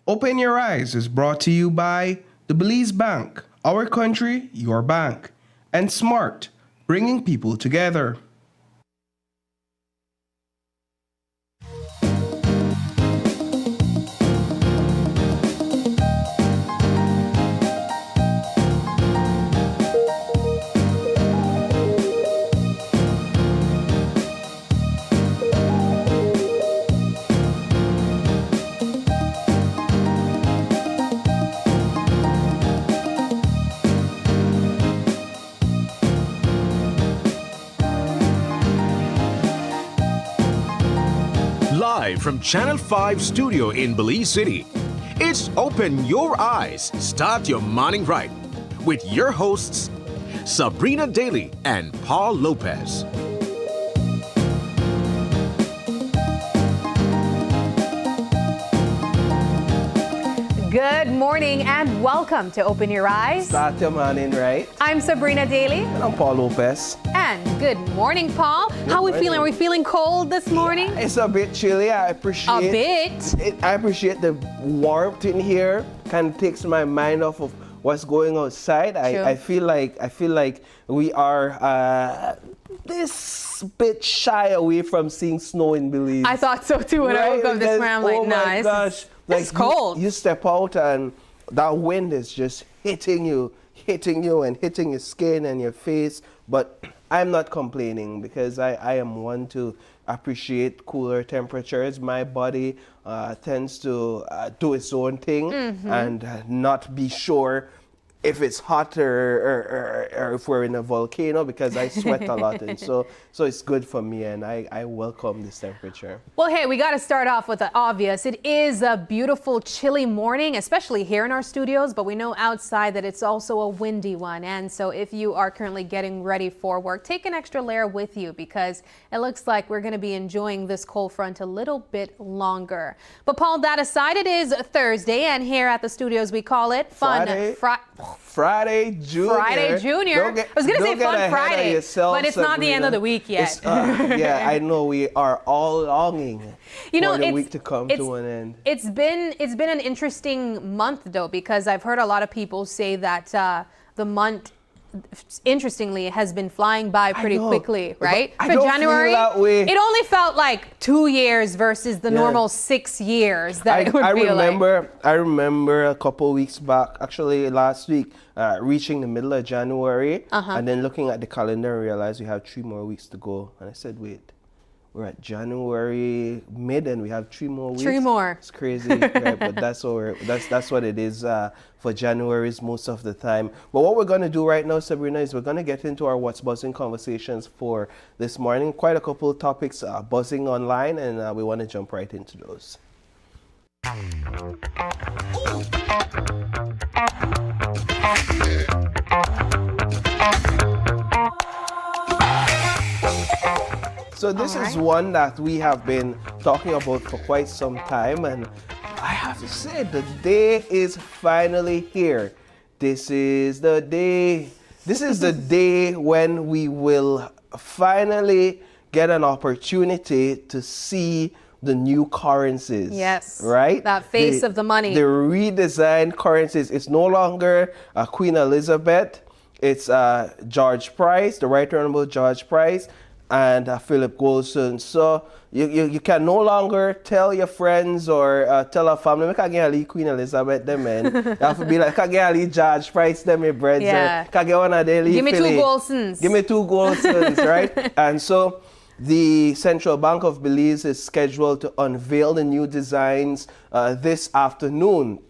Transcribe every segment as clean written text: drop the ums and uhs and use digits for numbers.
Open Your Eyes is brought to you by the Belize Bank, our country, your bank, and Smart, bringing people together. Live from Channel 5 studio in Belize City, it's Open Your Eyes, Start Your Morning Right with your hosts, Sabrina Daly and Paul Lopez. Good morning and welcome to Open Your Eyes. Start your morning right. I'm Sabrina Daly. And I'm Paul Lopez. And good morning, Paul. How are we feeling? Are we feeling cold this morning? Yeah, it's a bit chilly. I appreciate I appreciate the warmth in here. Kind of takes my mind off of what's going outside. I feel like we are this bit shy away from seeing snow in Belize. I thought so too when I woke up this morning. I'm like, oh my gosh. It's cold. You step out and that wind is just hitting you and hitting your skin and your face. But I'm not complaining because I am one to appreciate cooler temperatures. My body tends to do its own thing and not be sure if it's hot or if we're in a volcano, because I sweat a lot, and so it's good for me, and I welcome this temperature. Well, hey, we got to start off with the obvious. It is a beautiful, chilly morning, especially here in our studios, but we know outside that it's also a windy one. And so if you are currently getting ready for work, take an extra layer with you, because it looks like we're going to be enjoying this cold front a little bit longer. But Paul, that aside, it is Thursday, and here at the studios we call it Friday Junior. Friday Junior. I was going to say Fun Friday, but it's not the end of the week yet. Yeah, I know we are all longing for the week to come to an end. It's been an interesting month, though, because I've heard a lot of people say that the month, interestingly, has been flying by pretty quickly, right? For January, feel that way. It only felt like 2 years versus the normal 6 years that it would feel like. I remember a couple of weeks back, actually last week, reaching the middle of January, and then looking at the calendar and realized we have 3 more weeks to go. And I said, wait, we're at January mid and we have 3 more weeks. 3 more. It's crazy, right? But that's what it is for January's most of the time. But what we're going to do right now, Sabrina, is we're going to get into our What's Buzzing conversations for this morning. Quite a couple of topics buzzing online, and we want to jump right into those. So this is one that we have been talking about for quite some time, and I have to say the day is finally here. This is the day when we will finally get an opportunity to see the new currencies. Yes. Right? That face of the money. The redesigned currencies. It's no longer Queen Elizabeth. It's George Price, the Right Honorable George Price, and Philip Goldson. So you can no longer tell your friends or tell a family, I can't get Queen Elizabeth them, man. You have to be like, I can't get George Price them, my bread. Yeah. Can't get one of them. Give me 2 Goldsons. Give me 2 Goldsons, right? And so the Central Bank of Belize is scheduled to unveil the new designs this afternoon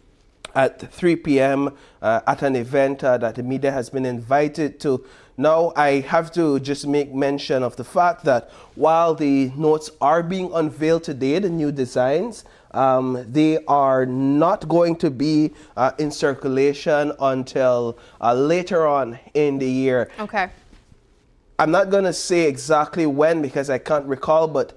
at 3 p.m. At an event that the media has been invited to. Now, I have to just make mention of the fact that while the notes are being unveiled today, the new designs, they are not going to be in circulation until later on in the year. Okay. I'm not going to say exactly when because I can't recall, but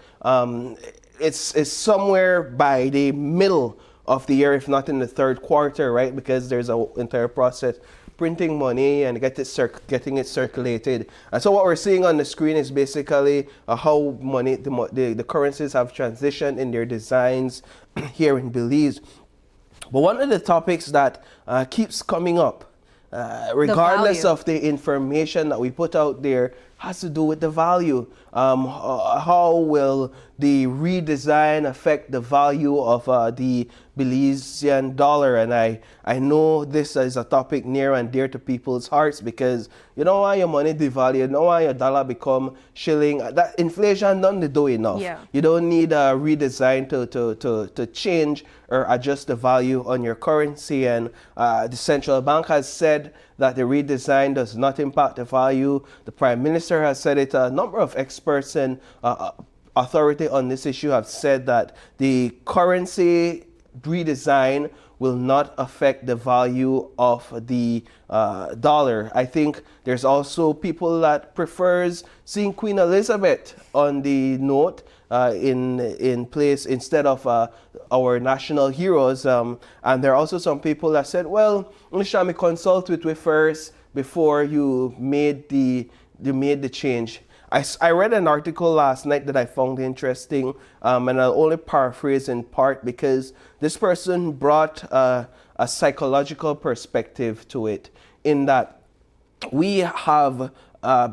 it's somewhere by the middle of the year, if not in the third quarter, right? Because there's an entire process printing money and getting it circulated. And so what we're seeing on the screen is basically how the currencies have transitioned in their designs here in Belize. But one of the topics that keeps coming up, regardless of the information that we put out there, has to do with the value. How will the redesign affect the value of the Belizean dollar? And I know this is a topic near and dear to people's hearts, because you know why your money devalue, you know why your dollar become shilling. That inflation doesn't do enough. Yeah. You don't need a redesign to change or adjust the value on your currency. And the central bank has said that the redesign does not impact the value. The Prime Minister has said it. A number of experts and authority on this issue have said that the currency redesign will not affect the value of the dollar. I think there's also people that prefers seeing Queen Elizabeth on the note in place instead of our national heroes. And there are also some people that said, well, let me consult with you first before you made the change. I read an article last night that I found interesting, and I'll only paraphrase in part because this person brought a psychological perspective to it, in that we have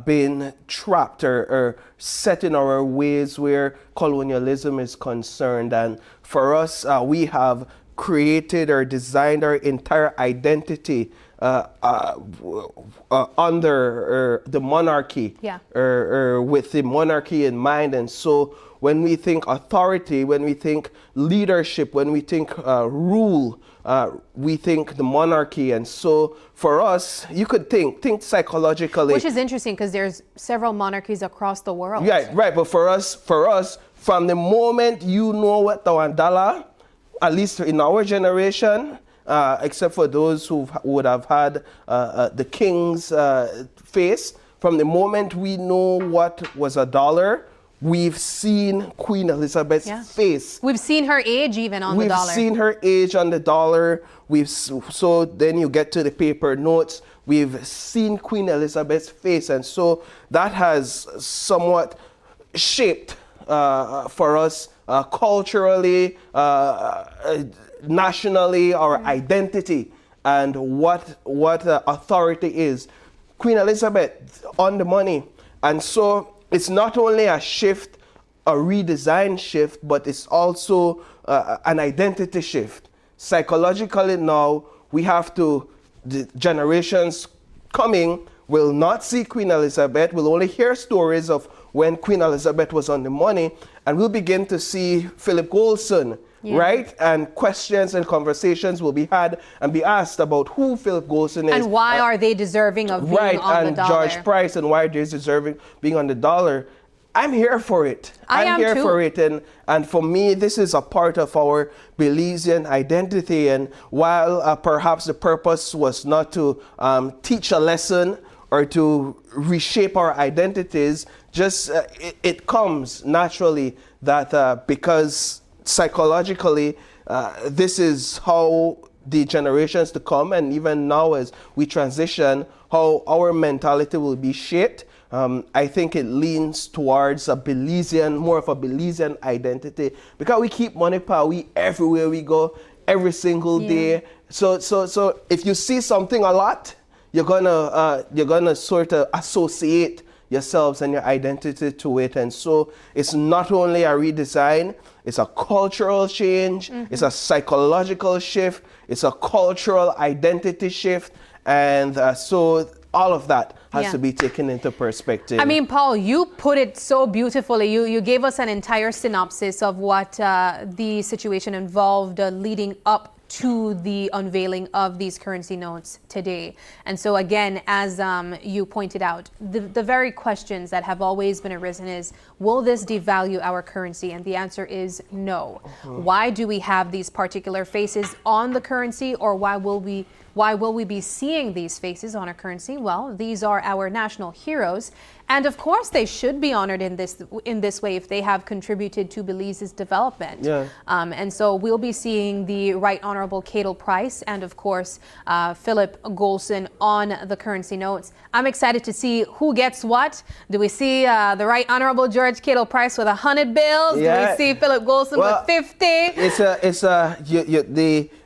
been trapped or set in our ways where colonialism is concerned. And for us, we have created or designed our entire identity under the monarchy, or with the monarchy in mind. And so when we think authority, when we think leadership, when we think rule, we think the monarchy. And so for us, you could think psychologically. Which is interesting because there's several monarchies across the world. Yeah, right. But for us, from the moment you know what the $1, at least in our generation, except for those who would have had the king's face, from the moment we know what was a dollar, we've seen Queen Elizabeth's face. We've seen her age even on the dollar. We've seen her age on the dollar. So then you get to the paper notes. We've seen Queen Elizabeth's face. And so that has somewhat shaped for us culturally, nationally, our identity and what authority is. Queen Elizabeth on the money. And so it's not only a shift, a redesign shift, but it's also an identity shift. Psychologically now, we have to, the generations coming will not see Queen Elizabeth, will only hear stories of when Queen Elizabeth was on the money, and we'll begin to see Philip Goldson, right? And questions and conversations will be had and be asked about who Philip Goldson is. And why are they deserving of being on the dollar? And George Price, and why they're deserving being on the dollar. I'm here for it. I'm here for it. And for me, this is a part of our Belizean identity. And while perhaps the purpose was not to teach a lesson or to reshape our identities, just it comes naturally that because psychologically, this is how the generations to come, and even now as we transition, how our mentality will be shaped. I think it leans towards a Belizean, more of a Belizean identity, because we keep money power everywhere we go, every single day. So if you see something a lot, you're gonna sort of associate yourselves and your identity to it. And so it's not only a redesign, it's a cultural change, it's a psychological shift, it's a cultural identity shift, and so all of that has to be taken into perspective. I mean, Paul, you put it so beautifully. You gave us an entire synopsis of what the situation involved leading up to the unveiling of these currency notes today. And so again, as you pointed out, the very questions that have always been arisen is, will this devalue our currency? And the answer is no. Why do we have these particular faces on the currency, or why will we be seeing these faces on our currency? Well, these are our national heroes. And of course, they should be honored in this way if they have contributed to Belize's development. And so we'll be seeing the Right Honorable Cato Price and, of course, Philip Goldson on the currency notes. I'm excited to see who gets what. Do we see the Right Honorable George Cato Price with 100 bills? Do we see Philip Goldson with 50?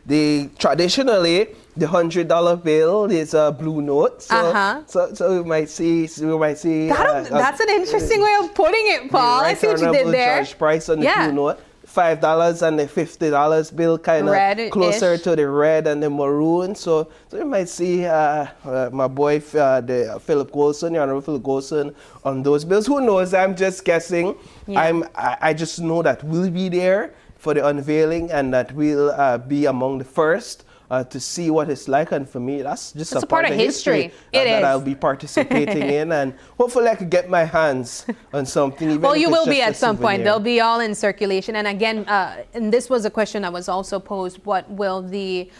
traditionally the $100 bill is a blue note, so we might see that's an interesting way of putting it, Paul. I see what you did there. Judge price on the blue note. $5 and the $50 bill kind of closer to the red and the maroon. So you might see my boy, the Philip Golson, the Honorable Philip Golson, on those bills. Who knows? I'm just guessing. Yeah. I just know that we'll be there for the unveiling and that we'll be among the first to see what it's like, and for me, that's just a part of history that I'll be participating in, and hopefully I could get my hands on something. Even well, you will be at some point. They'll be all in circulation. And again, and this was a question that was also posed: what will the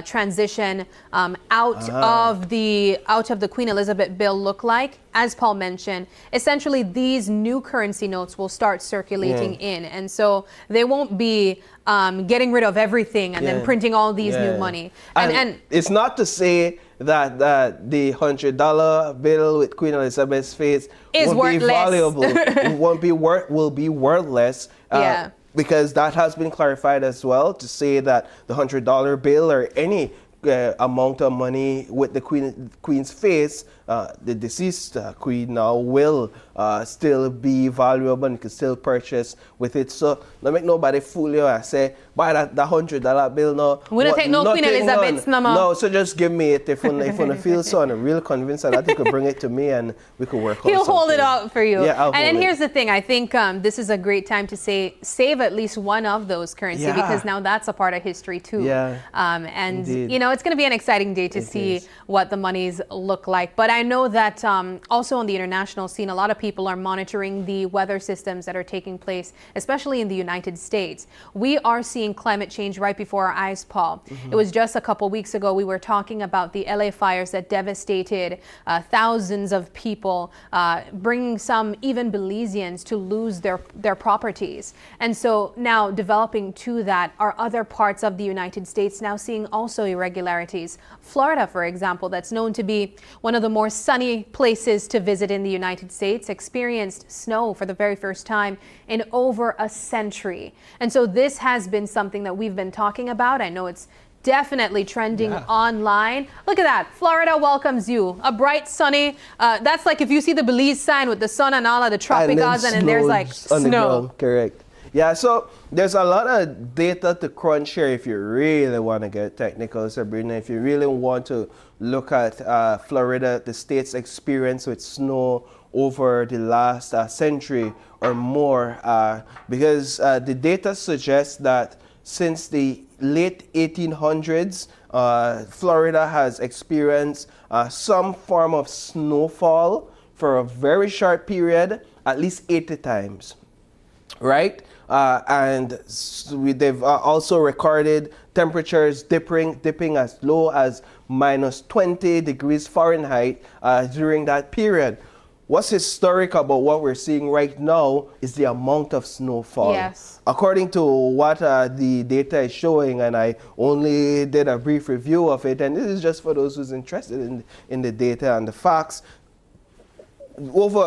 transition out of the Queen Elizabeth bill look like? As Paul mentioned, essentially these new currency notes will start circulating in, and so they won't be getting rid of everything and then printing all these new money. And it's not to say that the $100 bill with Queen Elizabeth's face won't be valuable. It will be worthless. Because that has been clarified as well, to say that the $100 bill or any amount of money with the Queen's face, the deceased Queen now will still be valuable and can still purchase with it. So don't make nobody fool you. I say, buy that $100 bill now. We don't take no Queen Elizabeth's no more. No, so just give me it if you feel so and real convinced that you could bring it to me and we could work on He'll hold it out for you. Yeah, and here's the thing. I think this is a great time to save at least one of those currency, because now that's a part of history too. Yeah. And you know, it's going to be an exciting day to see what the monies look like. But I know that also on the international scene, a lot of people are monitoring the weather systems that are taking place, especially in the United States. We are seeing climate change right before our eyes, Paul. It was just a couple weeks ago we were talking about the LA fires that devastated thousands of people, bringing some even Belizeans to lose their properties. And so now developing to that are other parts of the United States now seeing also irregularities. Florida, for example, that's known to be one of the more sunny places to visit in the United States, experienced snow for the very first time in over a century. And so this has been something that we've been talking about. I know it's definitely trending online. Look at that. Florida welcomes you. A bright, sunny, that's like if you see the Belize sign with the sun and all of the tropicals, and then there's like snow. Correct. Yeah, so there's a lot of data to crunch here if you really want to get technical, Sabrina. If you really want to look at Florida, the state's experience with snow over the last century or more, because the data suggests that since the late 1800s, Florida has experienced some form of snowfall for a very short period, at least 80 times, right? And they've also recorded temperatures dipping as low as minus 20 degrees Fahrenheit during that period. What's historic about what we're seeing right now is the amount of snowfall. Yes. According to what the data is showing, and I only did a brief review of it, and this is just for those who's interested in the data and the facts.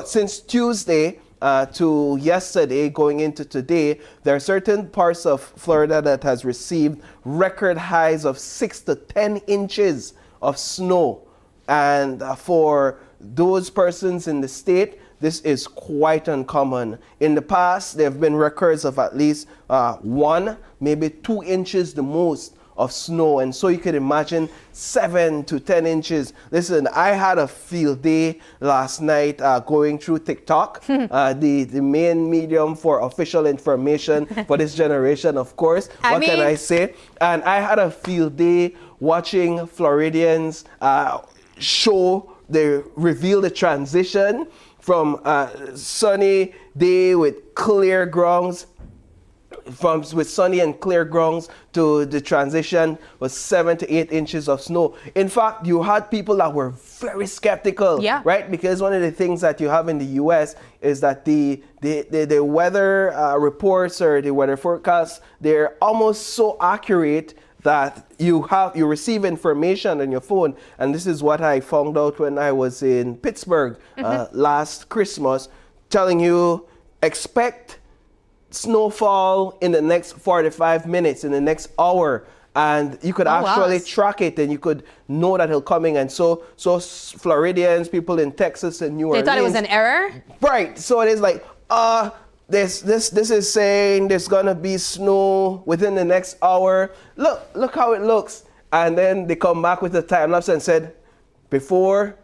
Since Tuesday to yesterday, going into today, there are certain parts of Florida that has received record highs of 6 to 10 inches of snow. And for those persons in the state, this is quite uncommon. In the past, there have been records of at least 1, maybe 2 inches the most of snow. And so you can imagine 7 to 10 inches. Listen, I had a field day last night going through TikTok, the main medium for official information for this generation, of course. What can I say? And I had a field day watching Floridians reveal the transition from sunny day with clear grounds, with sunny and clear grounds, to the transition was 7 to 8 inches of snow. In fact, you had people that were very skeptical, right? Because one of the things that you have in the U.S. is that the weather reports or the weather forecasts, they're almost so accurate that you receive information on your phone. And this is what I found out when I was in Pittsburgh last Christmas, telling you expect snowfall in the next 45 minutes, in the next hour. and you could wow. actually track it, and you could know that it'll coming. And so Floridians, people in Texas and New Orleans, they thought it was an error, right? So it is like, this is saying there's gonna be snow within the next hour. Look how it looks. And then they come back with the time lapse and said, before,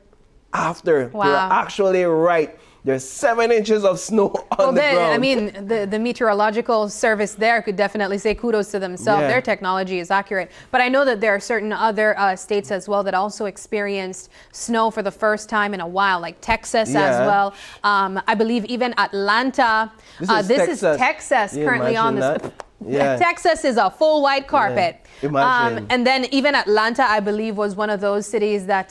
after. Wow. They're actually right. There's 7 inches of snow on the ground. I mean, the meteorological service there could definitely say kudos to themselves. Yeah. Their technology is accurate. But I know that there are certain other states as well that also experienced snow for the first time in a while, like Texas as well. I believe even Atlanta. This is Texas currently on this. Yeah. Texas is a full white carpet. Yeah. Imagine. And then even Atlanta, I believe, was one of those cities that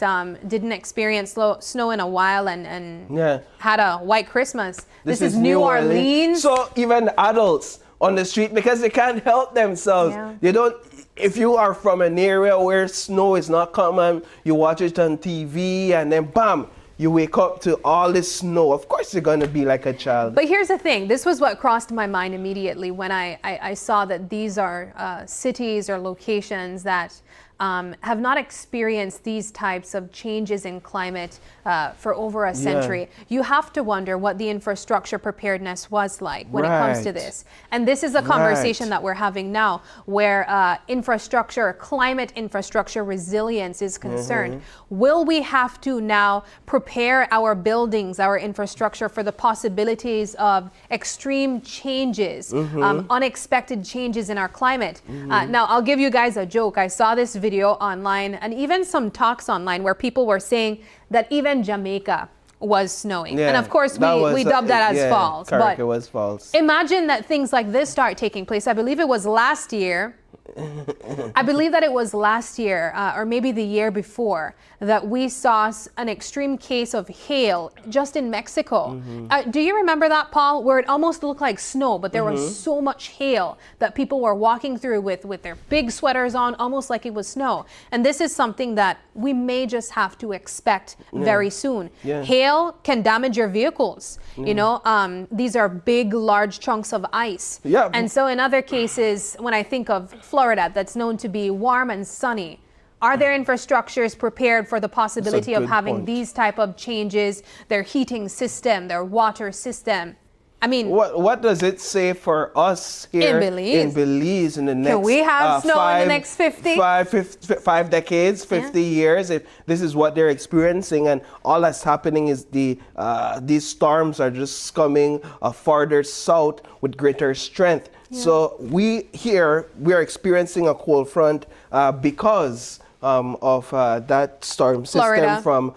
didn't experience snow in a while and had a white Christmas. This is New Orleans. So even adults on the street, because they can't help themselves. Yeah. They don't. If you are from an area where snow is not common, you watch it on TV and then bam, you wake up to all this snow. Of course you're going to be like a child. But here's the thing. This was what crossed my mind immediately when I saw that these are cities or locations that have not experienced these types of changes in climate for over a century. You have to wonder what the infrastructure preparedness was like when it comes to this. And this is a conversation that we're having now where infrastructure, climate infrastructure resilience is concerned. Will we have to now prepare our buildings, our infrastructure for the possibilities of extreme changes, unexpected changes in our climate? Now, I'll give you guys a joke. I saw this video online and even some talks online where people were saying that even Jamaica was snowing. And of course, we dubbed that as false. Correct, it was false. Imagine that things like this start taking place. I believe it was last year. I believe that it was last year or maybe the year before that we saw an extreme case of hail just in Mexico. Do you remember that, Paul, where it almost looked like snow, but there was so much hail that people were walking through with their big sweaters on, almost like it was snow. And this is something that we may just have to expect very soon. Hail can damage your vehicles. You know, these are big, large chunks of ice. And so in other cases, when I think of Florida, that's known to be warm and sunny, are their infrastructures prepared for the possibility of having these type of changes, their heating system, their water system? I mean, what does it say for us here in Belize in the next? Can we have snow in the next 5 decades, 50 years? If this is what they're experiencing, and all that's happening is these storms are just coming farther south with greater strength. So we are experiencing a cold front because of that storm system from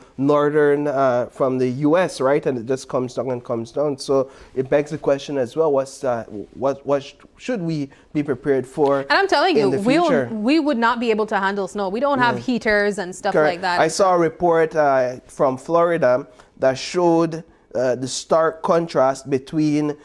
from the U.S., right? And it just comes down and comes down. So it begs the question as well: what should we be prepared for? And I'm telling you, we would not be able to handle snow. We don't have heaters and stuff like that. I saw a report from Florida that showed the stark contrast between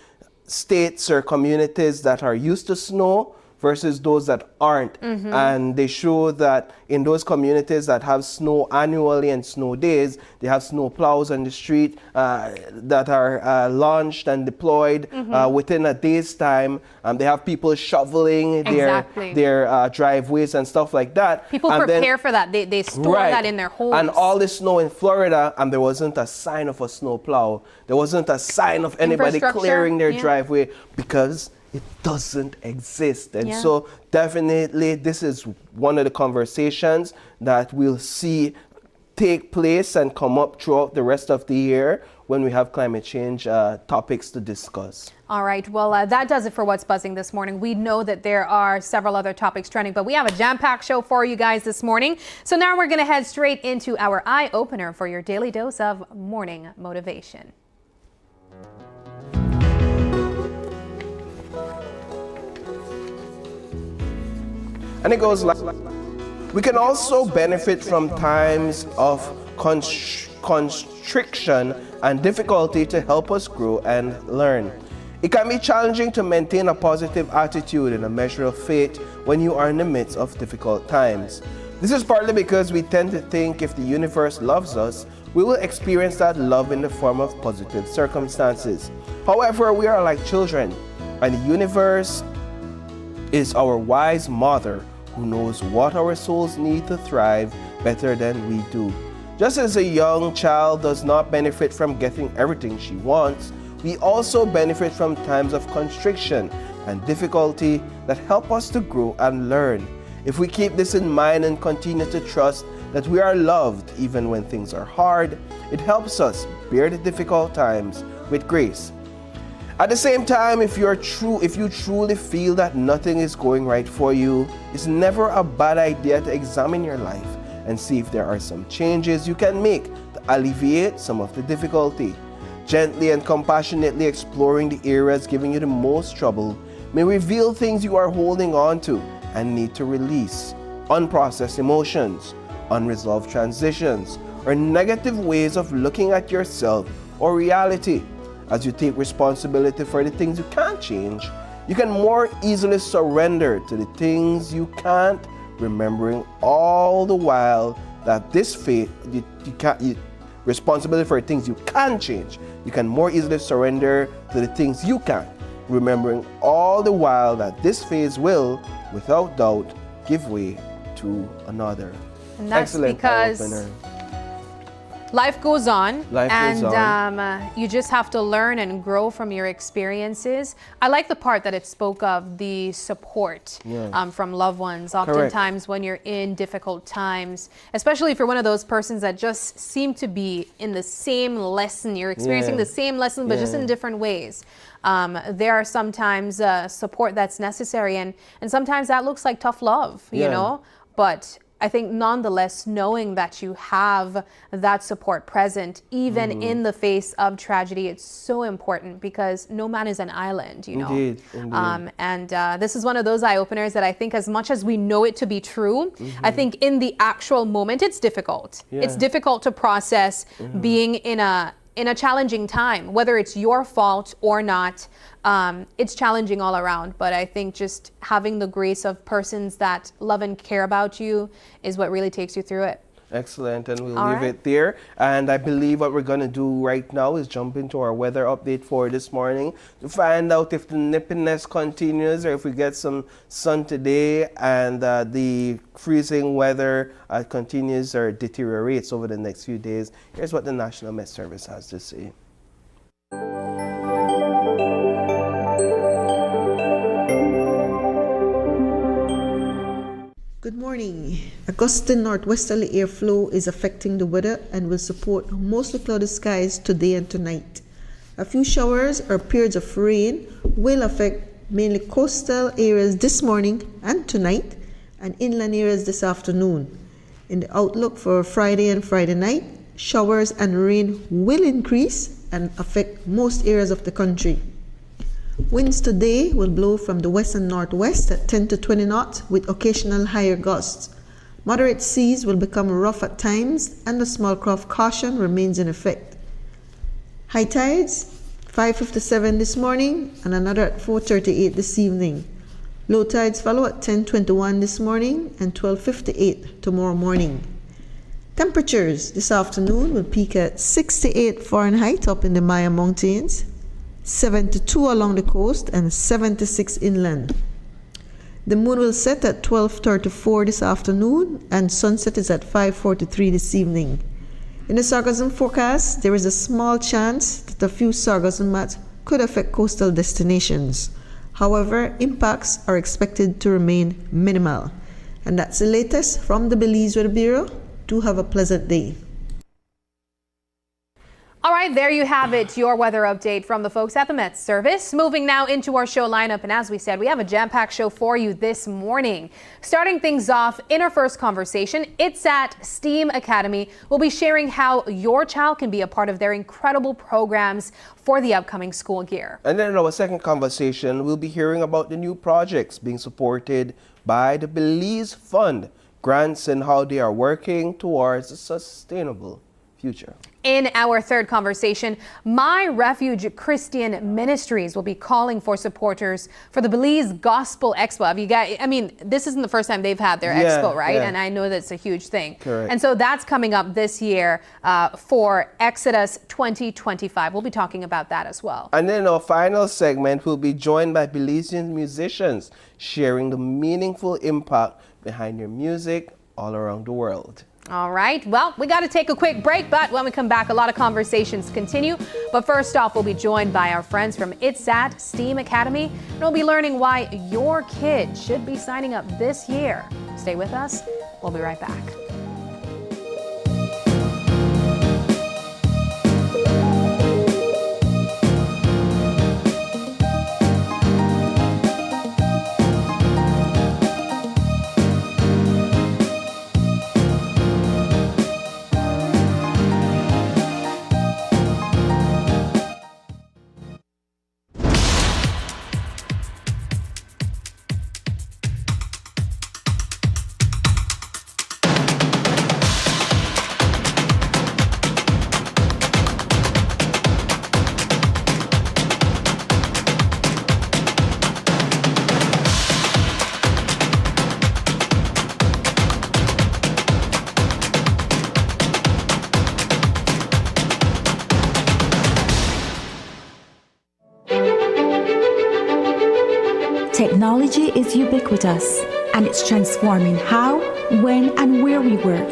states or communities that are used to snow versus those that aren't. And they show that in those communities that have snow annually and snow days, they have snow plows on the street that are launched and deployed within a day's time. They have people shoveling their driveways and stuff like that. People prepare for that. They store that in their homes. And all this snow in Florida, and there wasn't a sign of a snow plow. There wasn't a sign of anybody clearing their driveway because it doesn't exist. And so definitely this is one of the conversations that we'll see take place and come up throughout the rest of the year when we have climate change topics to discuss. All right. Well, that does it for What's Buzzing this morning. We know that there are several other topics trending, but we have a jam-packed show for you guys this morning. So now we're going to head straight into our eye-opener for your daily dose of morning motivation. And it goes like, we can also benefit from times of constriction and difficulty to help us grow and learn. It can be challenging to maintain a positive attitude and a measure of faith when you are in the midst of difficult times. This is partly because we tend to think if the universe loves us, we will experience that love in the form of positive circumstances. However, we are like children, and the universe is our wise mother who knows what our souls need to thrive better than we do. Just as a young child does not benefit from getting everything she wants, we also benefit from times of constriction and difficulty that help us to grow and learn. If we keep this in mind and continue to trust that we are loved even when things are hard, it helps us bear the difficult times with grace. At the same time, if you truly feel that nothing is going right for you, it's never a bad idea to examine your life and see if there are some changes you can make to alleviate some of the difficulty. Gently and compassionately exploring the areas giving you the most trouble may reveal things you are holding on to and need to release, unprocessed emotions, unresolved transitions, or negative ways of looking at yourself or reality. As you take responsibility for the things you can't change, you can more easily surrender to the things you can't, remembering all the while that this phase, responsibility for the things you can change. You can more easily surrender to the things you can, remembering all the while that this phase will, without doubt, give way to another. And that's Excellent because eye-opener. life goes on, and you just have to learn and grow from your experiences. I like the part that it spoke of the support from loved ones. Oftentimes when you're in difficult times, especially if you're one of those persons that just seem to be in the same lesson, you're experiencing the same lesson, but just in different ways. There are sometimes support that's necessary, and sometimes that looks like tough love, you know, but I think nonetheless, knowing that you have that support present, even in the face of tragedy, it's so important because no man is an island, you know. Indeed. And this is one of those eye-openers that I think as much as we know it to be true, I think in the actual moment, it's difficult. It's difficult to process being in a challenging time, whether it's your fault or not. It's challenging all around, but I think just having the grace of persons that love and care about you is what really takes you through it. Excellent, and we'll leave it there. And I believe what we're going to do right now is jump into our weather update for this morning to find out if the nippiness continues or if we get some sun today and the freezing weather continues or deteriorates over the next few days. Here's what the National Met Service has to say. Good morning. A gusty northwesterly airflow is affecting the weather and will support mostly cloudy skies today and tonight. A few showers or periods of rain will affect mainly coastal areas this morning and tonight and inland areas this afternoon. In the outlook for Friday and Friday night, showers and rain will increase and affect most areas of the country. Winds today will blow from the west and northwest at 10 to 20 knots with occasional higher gusts. Moderate seas will become rough at times and a small craft caution remains in effect. High tides 5:57 this morning and another at 4:38 this evening. Low tides follow at 10:21 this morning and 12:58 tomorrow morning. Temperatures this afternoon will peak at 68 Fahrenheit up in the Maya Mountains, 72 along the coast and 76 inland. The moon will set at 12:34 this afternoon and sunset is at 5:43 this evening. In the sargassum forecast, there is a small chance that a few sargassum mats could affect coastal destinations. However, impacts are expected to remain minimal. And that's the latest from the Belize Weather Bureau. Do have a pleasant day. All right, there you have it, your weather update from the folks at the Met Service. Moving now into our show lineup, and as we said, we have a jam-packed show for you this morning. Starting things off in our first conversation, Itz'at STEAM Academy will be sharing how your child can be a part of their incredible programs for the upcoming school year. And then in our second conversation, we'll be hearing about the new projects being supported by the Belize Fund, grants and how they are working towards a sustainable future. In our third conversation, My Refuge Christian Ministries will be calling for supporters for the Belize Gospel Expo. Have you guys, I mean, this isn't the first time they've had their expo, right? Yeah. And I know that's a huge thing. Correct. And so that's coming up this year for Exodus 2025. We'll be talking about that as well. And then our final segment, we'll be joined by Belizean musicians sharing the meaningful impact behind their music all around the world. All right. Well, we got to take a quick break, but when we come back, a lot of conversations continue. But first off, we'll be joined by our friends from Itz'at STEAM Academy, and we'll be learning why your kid should be signing up this year. Stay with us. We'll be right back. Technology is ubiquitous, and it's transforming how, when, and where we work.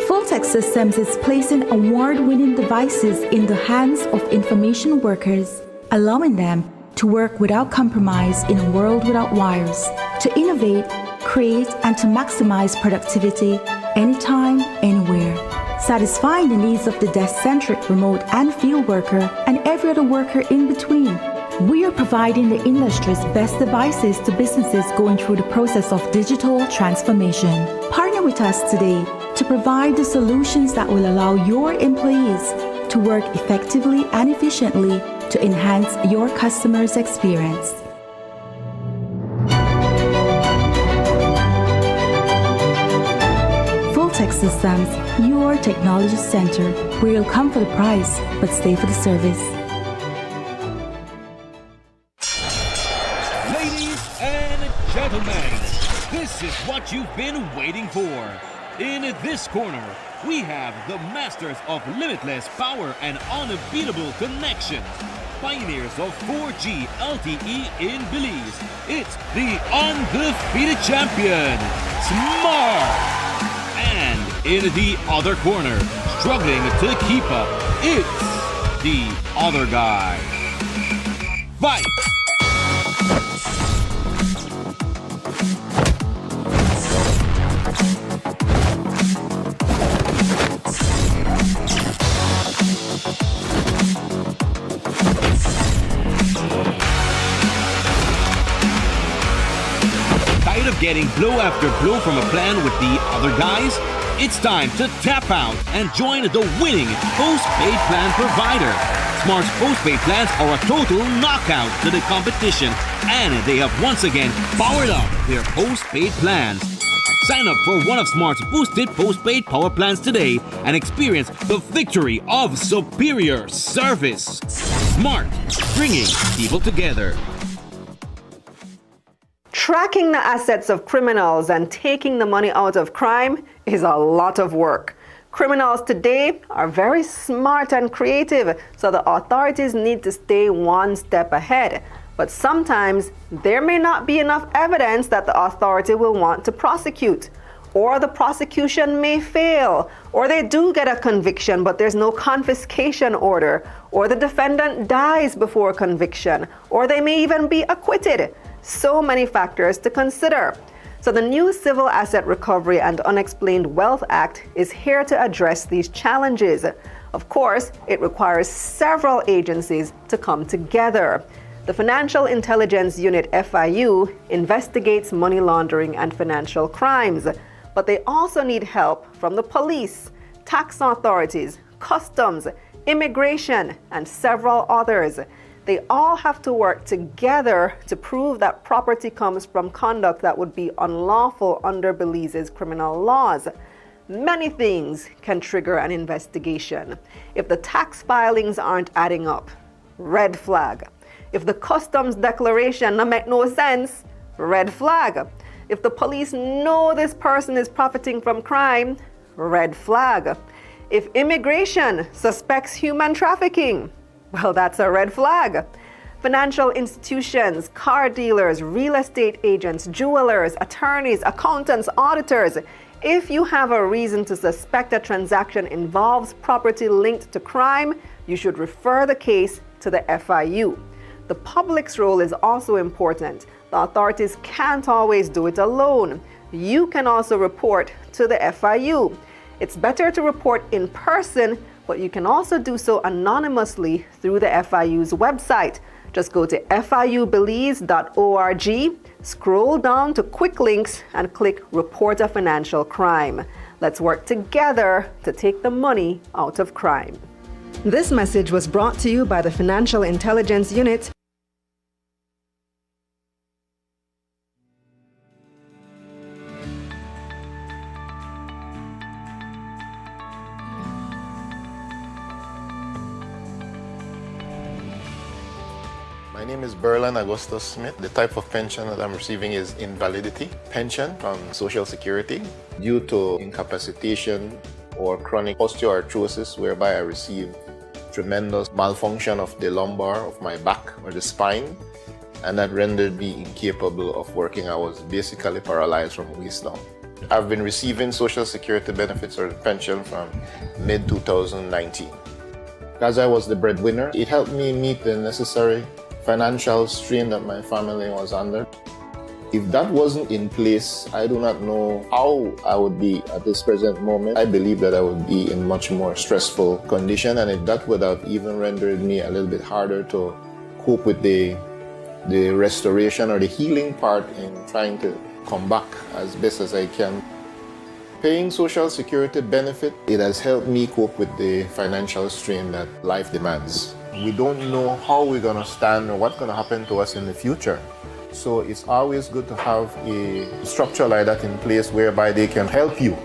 Full-Tech Systems is placing award-winning devices in the hands of information workers, allowing them to work without compromise in a world without wires, to innovate, create, and to maximize productivity anytime, anywhere, satisfying the needs of the desk-centric remote and field worker and every other worker in between. We are providing the industry's best devices to businesses going through the process of digital transformation. Partner with us today to provide the solutions that will allow your employees to work effectively and efficiently to enhance your customers' experience. Full-Tech Systems, your technology center, where you'll come for the price but stay for the service. Gentlemen, this is what you've been waiting for. In this corner, we have the masters of limitless power and unbeatable connection. Pioneers of 4G LTE in Belize. It's the undefeated champion, Smart. And in the other corner, struggling to keep up, it's the other guy. Fight! Of getting blow after blow from a plan with the other guys? It's time to tap out and join the winning postpaid plan provider. Smart's postpaid plans are a total knockout to the competition, and they have once again powered up their postpaid plans. Sign up for one of Smart's boosted postpaid power plans today and experience the victory of superior service. Smart, bringing people together. Tracking the assets of criminals and taking the money out of crime is a lot of work. Criminals today are very smart and creative, so the authorities need to stay one step ahead. But sometimes there may not be enough evidence that the authority will want to prosecute. Or the prosecution may fail, or they do get a conviction but there's no confiscation order, or the defendant dies before conviction, or they may even be acquitted. So many factors to consider. So the new Civil Asset Recovery and Unexplained Wealth Act is here to address these challenges. Of course, it requires several agencies to come together. The Financial Intelligence Unit, FIU, investigates money laundering and financial crimes, but they also need help from the police, tax authorities, customs, immigration, and several others. They all have to work together to prove that property comes from conduct that would be unlawful under Belize's criminal laws. Many things can trigger an investigation. If the tax filings aren't adding up, red flag. If the customs declaration don't make no sense, red flag. If the police know this person is profiting from crime, red flag. If immigration suspects human trafficking, well, that's a red flag. Financial institutions, car dealers, real estate agents, jewelers, attorneys, accountants, auditors. If you have a reason to suspect a transaction involves property linked to crime, you should refer the case to the FIU. The public's role is also important. The authorities can't always do it alone. You can also report to the FIU. It's better to report in person, but you can also do so anonymously through the FIU's website. Just go to fiubelize.org, scroll down to quick links, and click Report a Financial Crime. Let's work together to take the money out of crime. This message was brought to you by the Financial Intelligence Unit. My name is Berlin Augustus Smith. The type of pension that I'm receiving is invalidity pension from Social Security due to incapacitation or chronic osteoarthritis, whereby I received tremendous malfunction of the lumbar of my back or the spine, and that rendered me incapable of working. I was basically paralyzed from waist down. I've been receiving Social Security benefits or pension from mid-2019. As I was the breadwinner, it helped me meet the necessary financial strain that my family was under. If that wasn't in place, I do not know how I would be at this present moment. I believe that I would be in much more stressful condition, and if that would have even rendered me a little bit harder to cope with the restoration or the healing part in trying to come back as best as I can. Paying Social Security benefit, it has helped me cope with the financial strain that life demands. We don't know how we're going to stand or what's going to happen to us in the future. So it's always good to have a structure like that in place whereby they can help you.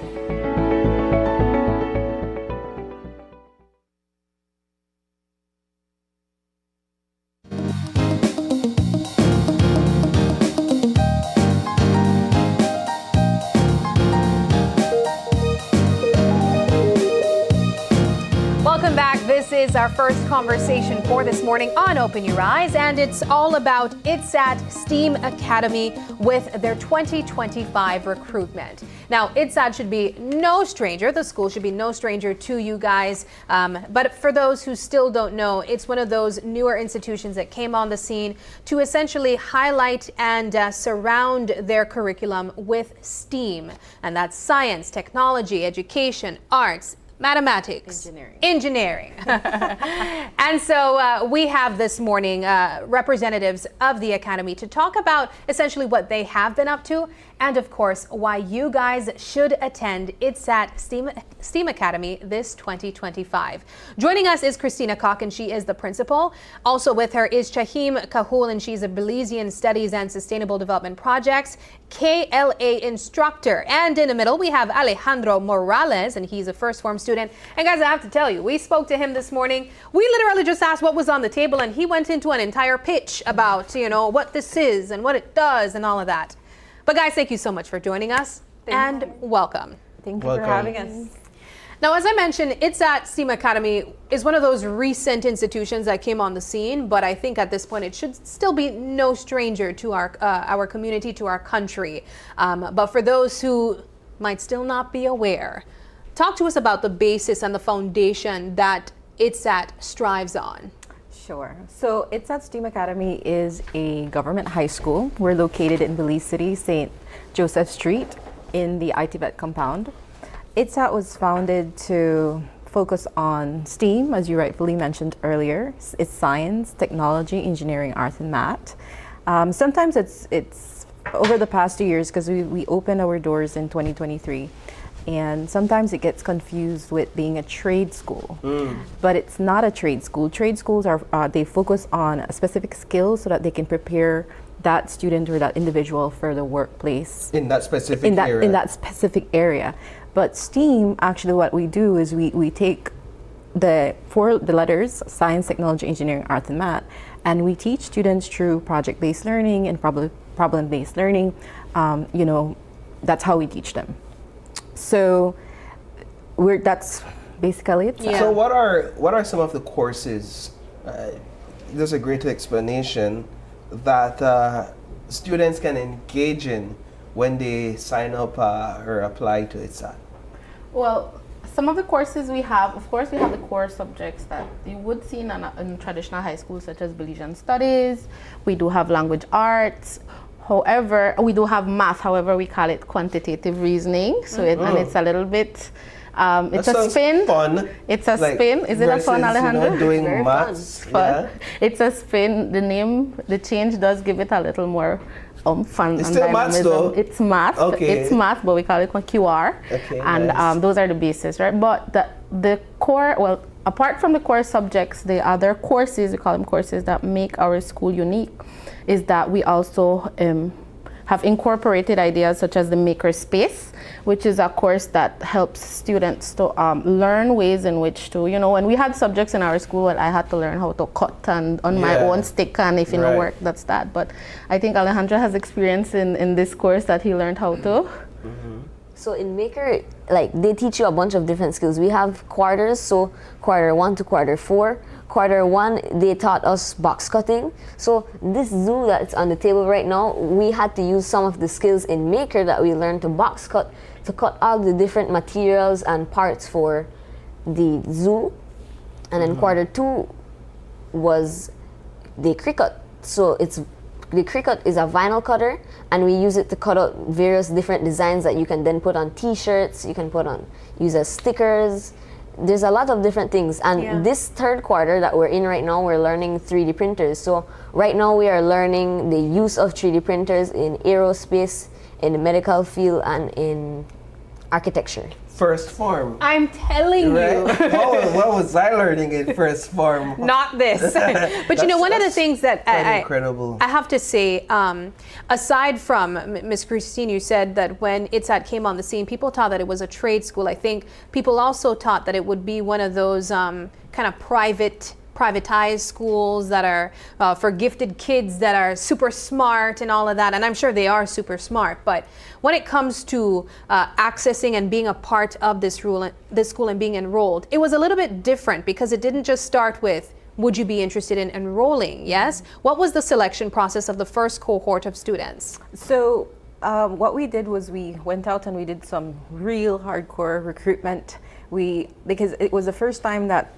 This is our first conversation for this morning on Open Your Eyes, and it's all about Itz'at STEAM Academy with their 2025 recruitment. Now, Itz'at should be no stranger. The school should be no stranger to you guys. But for those who still don't know, it's one of those newer institutions that came on the scene to essentially highlight and surround their curriculum with STEAM. And that's science, technology, education, arts, mathematics, engineering. And so we have this morning representatives of the Academy to talk about essentially what they have been up to, and of course why you guys should attend Itz'at STEAM Academy this 2025. Joining us is Christina Koch, and she is the principal. Also with her is Chahim Kahul, and she's a Belizean Studies and Sustainable Development Projects KLA instructor. And in the middle we have Alejandro Morales, and he's a first form student. And guys, I have to tell you, we spoke to him this morning. We literally just asked what was on the table, and he went into an entire pitch about, you know, what this is and what it does and all of that. But guys, thank you so much for joining us, and welcome. Thank you for having us. Now, as I mentioned, Itz'at STEAM Academy is one of those recent institutions that came on the scene, but I think at this point it should still be no stranger to our community, to our country. But for those who might still not be aware, talk to us about the basis and the foundation that Itz'at strives on. Sure. So Itz'at STEAM Academy is a government high school. We're located in Belize City, St. Joseph Street in the ITVET compound. Itz'at was founded to focus on STEAM, as you rightfully mentioned earlier. It's science, technology, engineering, arts, and math. Sometimes it's over the past 2 years, because we opened our doors in 2023. And sometimes it gets confused with being a trade school, but it's not a trade school. Trade schools are they focus on a specific skill so that they can prepare that student or that individual for the workplace in that specific area. In that specific area. But STEAM, actually what we do is we take the letters, science, technology, engineering, art, and math, and we teach students through project-based learning and problem-based learning. You know, that's how we teach them. So that's basically it. Yeah. So what are some of the courses? There's a great explanation that students can engage in when they sign up or apply to Itz'at. Well, some of the courses we have, of course, we have the core subjects that you would see in traditional high schools, such as Belizean studies. We do have language arts. However, we do have math. However, we call it quantitative reasoning. So and it's a little bit. It's a spin. Fun. It's a spin. Is it a fun, Alejandro? You know, doing maths. Fun. Yeah. It's a spin. The change does give it a little more fun. It's and still maths though. It's math. Okay. It's math, but we call it QR. Okay. And nice. those are the bases, right? But the core, well, apart from the core subjects, the other courses, we call them courses that make our school unique, is that we also have incorporated ideas such as the maker space, which is a course that helps students to learn ways in which to, you know, when we had subjects in our school, I had to learn how to cut and on my own stick, and if you know work, that's that. But I think Alejandro has experience in this course that he learned how to. So in Maker, like, they teach you a bunch of different skills. We have quarters, so quarter 1 to quarter 4. Quarter 1, they taught us box cutting. So this zoo that's on the table right now, we had to use some of the skills in Maker that we learned to box cut, to cut all the different materials and parts for the zoo. And then quarter 2 was the cricut. So the cricut is a vinyl cutter, and we use it to cut out various different designs that you can then put on t-shirts, you can use as stickers. There's a lot of different things. And this third quarter that we're in right now, we're learning 3D printers. So right now we are learning the use of 3D printers in aerospace, in the medical field, and in architecture. First form. I'm telling you. What was I learning in first form? Not this. But you know, one of the things that incredible. I have to say, aside from Ms. Christine, you said that when Itz'at came on the scene, people thought that it was a trade school. I think people also thought that it would be one of those kind of privatized schools that are for gifted kids that are super smart and all of that. And I'm sure they are super smart. But when it comes to accessing and being a part of this school and being enrolled, it was a little bit different because it didn't just start with, would you be interested in enrolling? Yes. What was the selection process of the first cohort of students? So what we did was we went out and we did some real hardcore recruitment. Because it was the first time that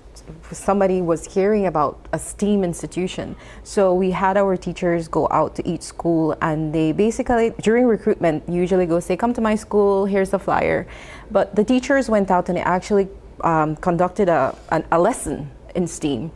somebody was hearing about a STEAM institution. So we had our teachers go out to each school, and they basically, during recruitment, usually go say, come to my school, here's the flyer. But the teachers went out and they actually conducted a lesson in STEAM.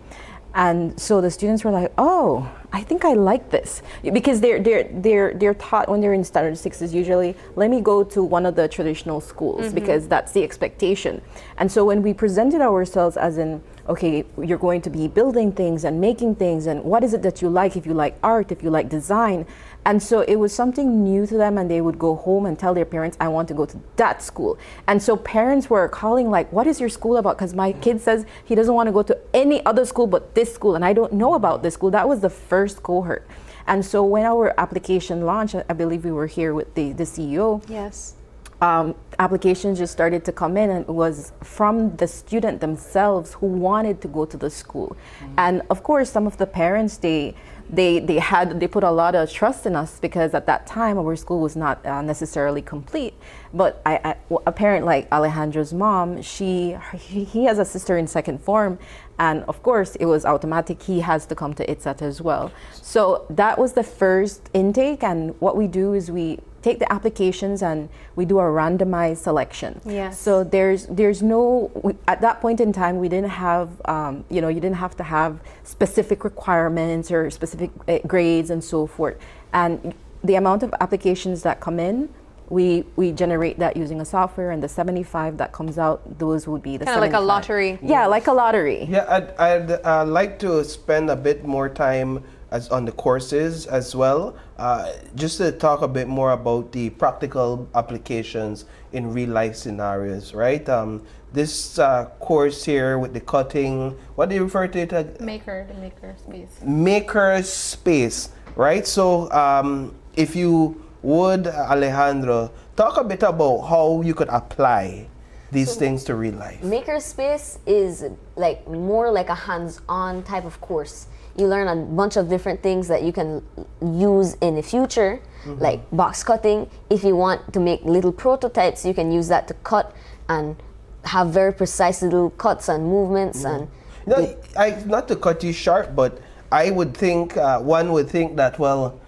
And so the students were like, oh, I think I like this. Because they're taught when they're in standard 6s usually, let me go to one of the traditional schools because that's the expectation. And so when we presented ourselves as in, okay, you're going to be building things and making things, and what is it that you like, if you like art, if you like design. And so it was something new to them, and they would go home and tell their parents, I want to go to that school. And so parents were calling like, what is your school about? Because my kid says he doesn't want to go to any other school but this school, and I don't know about this school. That was the first cohort. And so when our application launched, I believe we were here with the CEO. Yes. Applications just started to come in, and it was from the student themselves who wanted to go to the school. And of course, some of the parents, they put a lot of trust in us because at that time our school was not necessarily complete. But a parent like Alejandro's mom, he has a sister in second form, and of course it was automatic he has to come to Itz'at as well. So that was the first intake, and what we do is we take the applications and we do a randomized selection. Yes. So there's no, at that point in time we didn't have, you didn't have to have specific requirements or specific grades and so forth. And the amount of applications that come in, we generate that using a software, and the 75 that comes out, those would be the kind of like a lottery. Yeah, like a lottery. Yeah, I'd like to spend a bit more time as on the courses as well. Just to talk a bit more about the practical applications in real life scenarios, right? This course here with the cutting, what do you refer to it as? The maker space. Maker space, right? So if you would, Alejandro, talk a bit about how you could apply these things to real life. Makerspace is like more like a hands-on type of course. You learn a bunch of different things that you can use in the future, like box cutting. If you want to make little prototypes, you can use that to cut and have very precise little cuts and movements. And no, not to cut you short, but I would think, one would think that, well,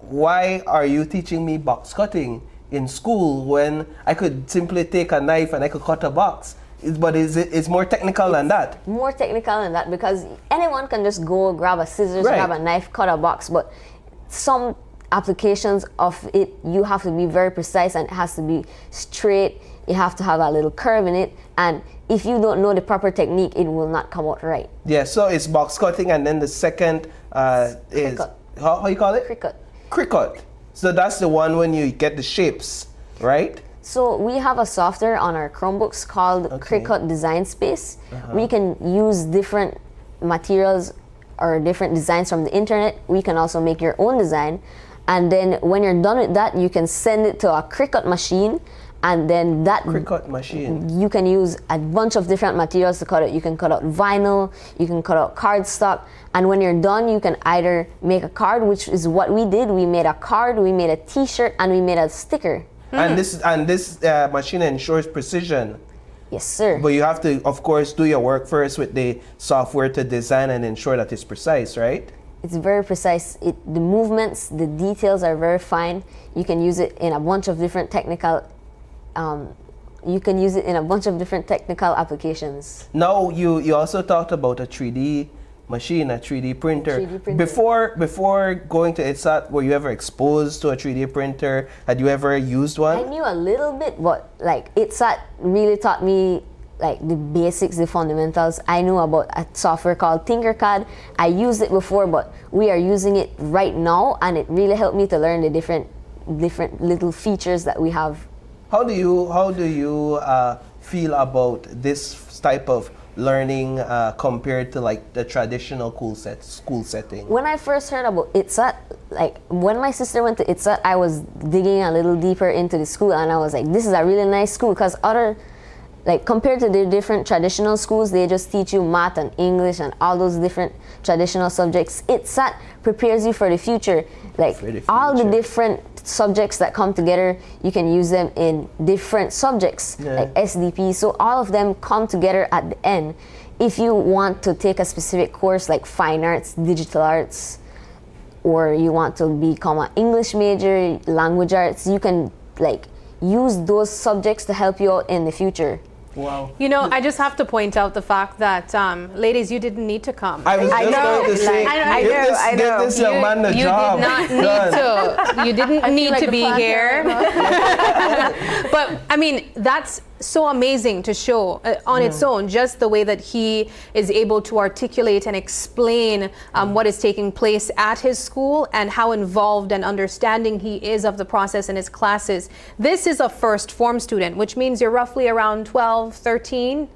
why are you teaching me box cutting in school when I could simply take a knife and I could cut a box? But it's more technical than that. More technical than that, because anyone can just go grab a scissors, grab a knife, cut a box. But some applications of it, you have to be very precise, and it has to be straight. You have to have a little curve in it, and if you don't know the proper technique, it will not come out right. Yeah, so it's box cutting, and then the second is how you call it? Cricut. Cricut. So that's the one when you get the shapes, right? So we have a software on our Chromebooks called Cricut Design Space. We can use different materials or different designs from the internet. We can also make your own design. And then when you're done with that, you can send it to a Cricut machine. And then that Cricut machine, you can use a bunch of different materials to cut it. You can cut out vinyl, you can cut out cardstock, and when you're done, you can either make a card, which is what we did. We made a card, we made a T-shirt, and we made a sticker. And this machine ensures precision. Yes, sir. But you have to, of course, do your work first with the software to design and ensure that it's precise, right? It's very precise. The movements, the details are very fine. You can use it in a bunch of different technical. Applications. Now, you also talked about a 3D machine, a 3D printer. 3D printer. Before going to Itz'at, were you ever exposed to a 3D printer? Had you ever used one? I knew a little bit, but like Itz'at really taught me like the basics, the fundamentals. I knew about a software called Tinkercad. I used it before, but we are using it right now, and it really helped me to learn the different little features that we have. How do you feel about this type of learning compared to like the traditional school setting? When I first heard about Itz'at, like when my sister went to Itz'at, I was digging a little deeper into the school, and I was like, this is a really nice school, because compared to the different traditional schools, they just teach you math and English and all those different traditional subjects. Itz'at prepares you for the future. All the different subjects that come together, you can use them in different subjects, like SDP. So all of them come together at the end. If you want to take a specific course like fine arts, digital arts, or you want to become an English major, language arts, you can use those subjects to help you out in the future. Wow. You know, I just have to point out the fact that, ladies, you didn't need to come. I was just going to say, give this young man the job. You didn't need to be here. But, I mean, that's so amazing to show on its own, just the way that he is able to articulate and explain what is taking place at his school and how involved and understanding he is of the process in his classes. This is a first form student, which means you're roughly around 12, 13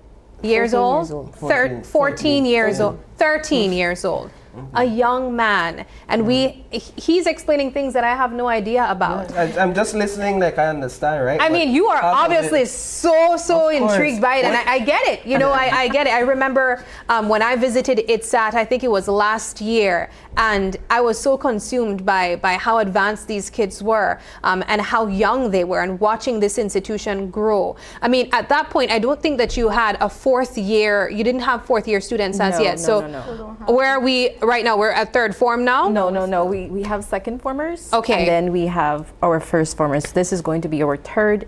years old. 14 years old. 13 years old. A young man, and he's explaining things that I have no idea about. I'm just listening, like I understand, right? I mean, you are obviously so intrigued by it, and I get it. You know, I get it. I remember when I visited Itz'at, I think it was last year, and I was so consumed by how advanced these kids were and how young they were, and watching this institution grow. I mean, at that point, I don't think that you had a fourth year. You didn't have fourth year students as yet. No. Where are we right now? We're at third form now? No. We have second formers. Okay. And then we have our first formers. This is going to be our third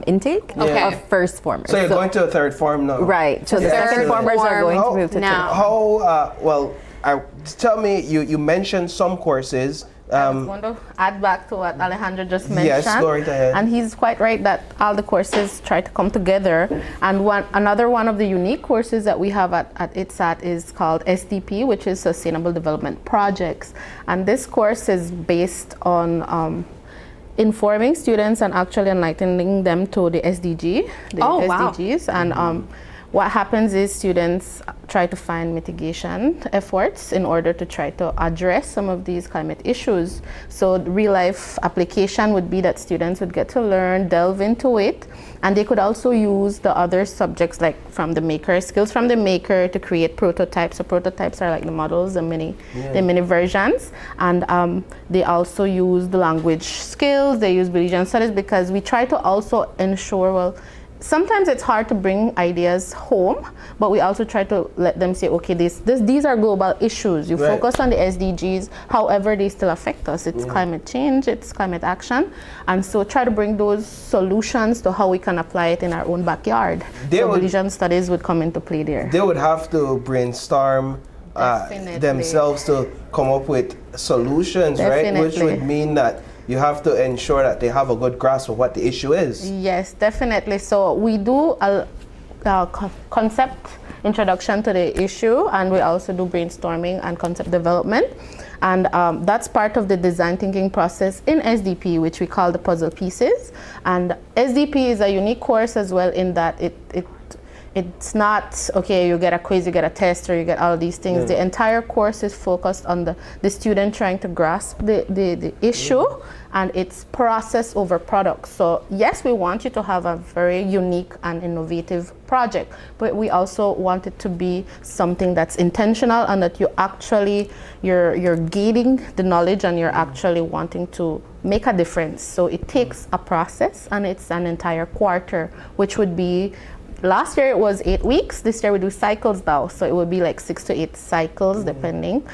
intake of first formers. So you're going to a third form now? Right. So the second formers are going to move to now. Tell me, you mentioned some courses I was going to add back to what Alejandro just mentioned. Yes, go right ahead. And he's quite right that all the courses try to come together. And another one of the unique courses that we have at Itz'at is called SDP, which is Sustainable Development Projects. And this course is based on informing students and actually enlightening them to the SDGs. Wow. And what happens is students try to find mitigation efforts in order to try to address some of these climate issues. So real life application would be that students would get to learn, delve into it, and they could also use the other subjects like from the maker, skills from the maker to create prototypes. So prototypes are like the models, the mini versions. And they also use the language skills, they use Belizean studies, because we try to also ensure, well, sometimes it's hard to bring ideas home, but we also try to let them say, okay, these are global issues. You focus on the SDGs, however, they still affect us. It's climate change, it's climate action. And so try to bring those solutions to how we can apply it in our own backyard. Belizean studies would come into play there. They would have to brainstorm themselves to come up with solutions, right? Which would mean that you have to ensure that they have a good grasp of what the issue is. Yes, definitely. So we do a concept introduction to the issue, and we also do brainstorming and concept development. And that's part of the design thinking process in SDP, which we call the puzzle pieces. And SDP is a unique course as well in that it's not, okay, you get a quiz, you get a test, or you get all these things. The entire course is focused on the student trying to grasp the issue, and it's process over product. So yes, we want you to have a very unique and innovative project, but we also want it to be something that's intentional and that you actually, you're gaining the knowledge and you're actually wanting to make a difference. So it takes a process, and it's an entire quarter, which would be, last year it was 8 weeks. This year we do cycles now, so it would be like 6 to 8 cycles, depending.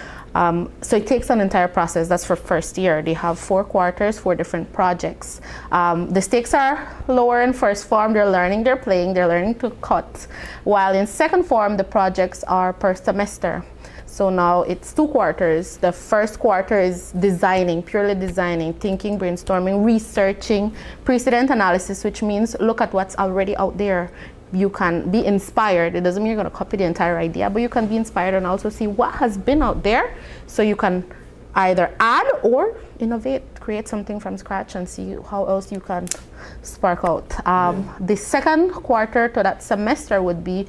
So it takes an entire process. That's for first year. They have 4 quarters, 4 different projects. The stakes are lower in first form. They're learning, they're playing, they're learning to cut. While in second form, the projects are per semester. So now it's 2 quarters. The first quarter is designing, purely designing, thinking, brainstorming, researching, precedent analysis, which means look at what's already out there. You can be inspired. It doesn't mean you're going to copy the entire idea, but you can be inspired and also see what has been out there, so you can either add or innovate, create something from scratch and see how else you can spark out. The second quarter to that semester would be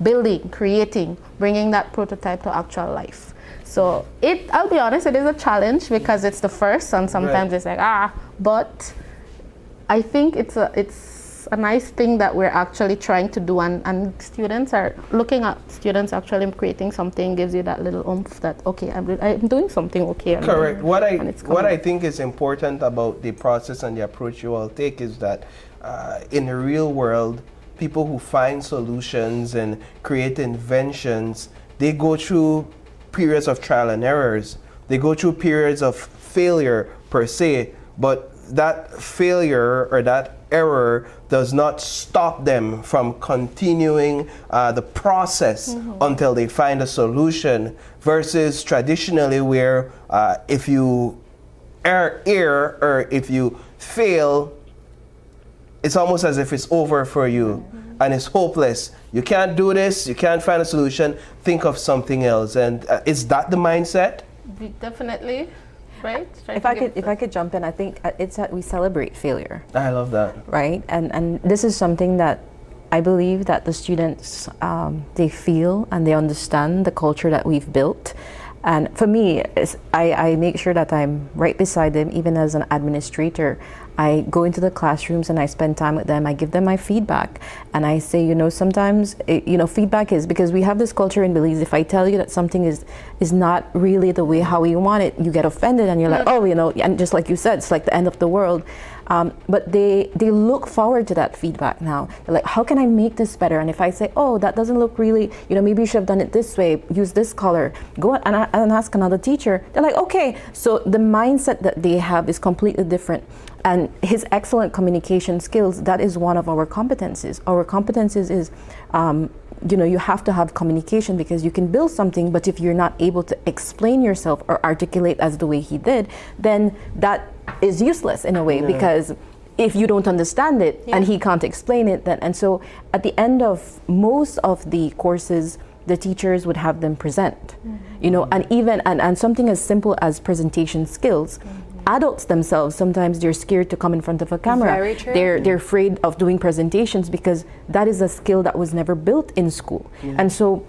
building, creating, bringing that prototype to actual life. So I'll be honest, it is a challenge because it's the first, and sometimes it's like, but I think it's a nice thing that we're actually trying to do, and students are looking at students actually creating something, gives you that little oomph that, okay, I'm doing something, okay. Correct. What I think is important about the process and the approach you all take is that in the real world, people who find solutions and create inventions, they go through periods of trial and errors. They go through periods of failure per se, but that failure or that error does not stop them from continuing the process until they find a solution, versus traditionally where if you err or if you fail, it's almost as if it's over for you and it's hopeless. You can't do this, you can't find a solution, think of something else. And is that the mindset? Definitely. Right? If I could jump in, I think it's that we celebrate failure. I love that. Right? And this is something that I believe that the students, they feel and they understand the culture that we've built. And for me, I make sure that I'm right beside them, even as an administrator. I go into the classrooms and I spend time with them. I give them my feedback. And I say, sometimes, feedback is, because we have this culture in Belize, if I tell you that something is not really the way how you want it, you get offended and you're like, and just like you said, it's like the end of the world. But they look forward to that feedback now. They're like, how can I make this better? And if I say, that doesn't look really, maybe you should have done it this way, use this color, go and ask another teacher. They're like, okay. So the mindset that they have is completely different. and his excellent communication skills, that is one of our competencies. Our competencies is, you have to have communication, because you can build something, but if you're not able to explain yourself or articulate as the way he did, then that is useless in a way, because if you don't understand it and he can't explain it, then, and so at the end of most of the courses, the teachers would have them present, and even, and something as simple as presentation skills. Adults themselves, sometimes they're scared to come in front of a camera. Very true. They're afraid of doing presentations, because that is a skill that was never built in school. And so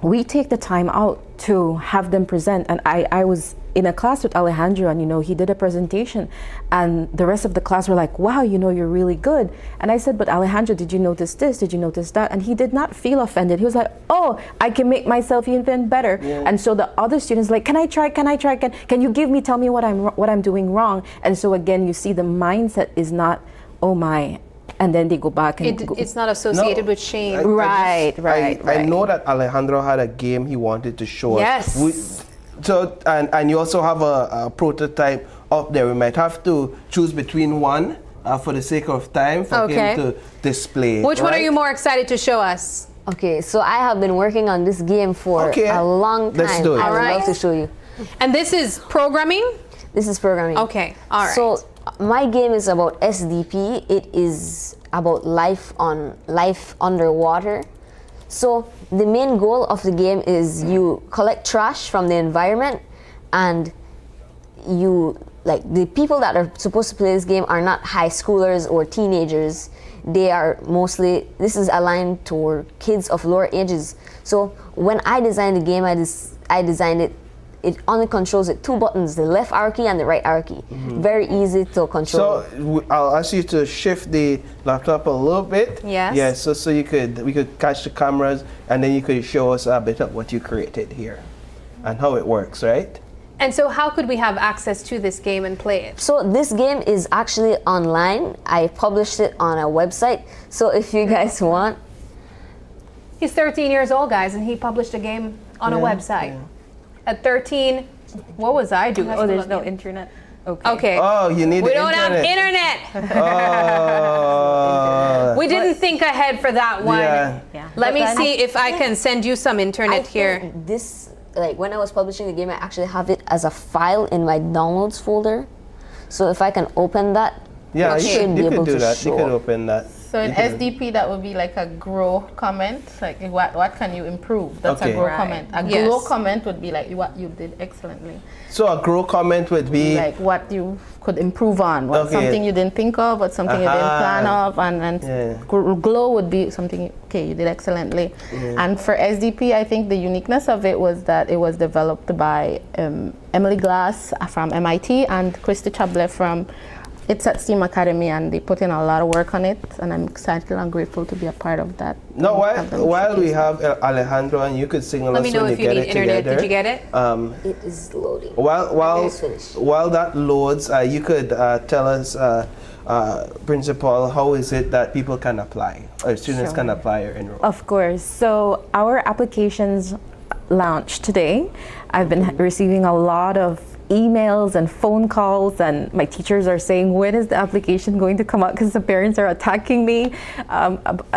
we take the time out to have them present. And I was in a class with Alejandro, and he did a presentation, and the rest of the class were like, wow, you're really good. And I said, but Alejandro, did you notice this? Did you notice that? And he did not feel offended. He was like, oh, I can make myself even better. And so the other students like, can I try? Can you tell me what I'm doing wrong? And so again, you see the mindset is not, oh my, and then they go back and it's not associated with shame. Right. I know that Alejandro had a game he wanted to show us. Yes. So, and you also have a prototype up there. We might have to choose between one for the sake of time for him to display. Which one are you more excited to show us? Okay, so I have been working on this game for a long time. Let's do it. I would love to show you. And this is programming? This is programming. Okay, all right. So my game is about SDP. It is about life underwater. So the main goal of the game is you collect trash from the environment, and the people that are supposed to play this game are not high schoolers or teenagers. They are mostly, this is aligned toward kids of lower ages. So when I designed the game, I designed it only controls with 2 buttons, the left arrow key and the right arrow key. Very easy to control. So I'll ask you to shift the laptop a little bit. Yes. Yes, so we could catch the cameras, and then you could show us a bit of what you created here and how it works, right? And so how could we have access to this game and play it? So this game is actually online. I published it on a website. So if you guys want. He's 13 years old, guys, and he published a game on a website. At 13, what was I doing? Oh, there's no internet. Okay. Oh, you need We the don't have internet. We didn't think ahead for that one. Let me see if I can send you some internet here. This, when I was publishing the game, I actually have it as a file in my downloads folder. So if I can open that, you could do that. You could open that. So in SDP, that would be like a grow comment. Like what can you improve? That's a grow comment. A grow comment would be like what you did excellently. So a grow comment would be like what you could improve on, something you didn't think of, or something you didn't plan of, and glow would be something you did excellently. And for SDP, I think the uniqueness of it was that it was developed by Emily Glass from MIT and Christy Chablet from Itz'at STEAM Academy, and they put in a lot of work on it, and I'm excited and grateful to be a part of that. No, while we have Alejandro, and you could signal us when you get it together. Did you get it? It is loading. While that loads, you could tell us, Principal, how is it that people can apply, or students can apply or enroll? Of course. So our applications launched today. I've been receiving a lot of emails and phone calls, and my teachers are saying, when is the application going to come out, because the parents are attacking me.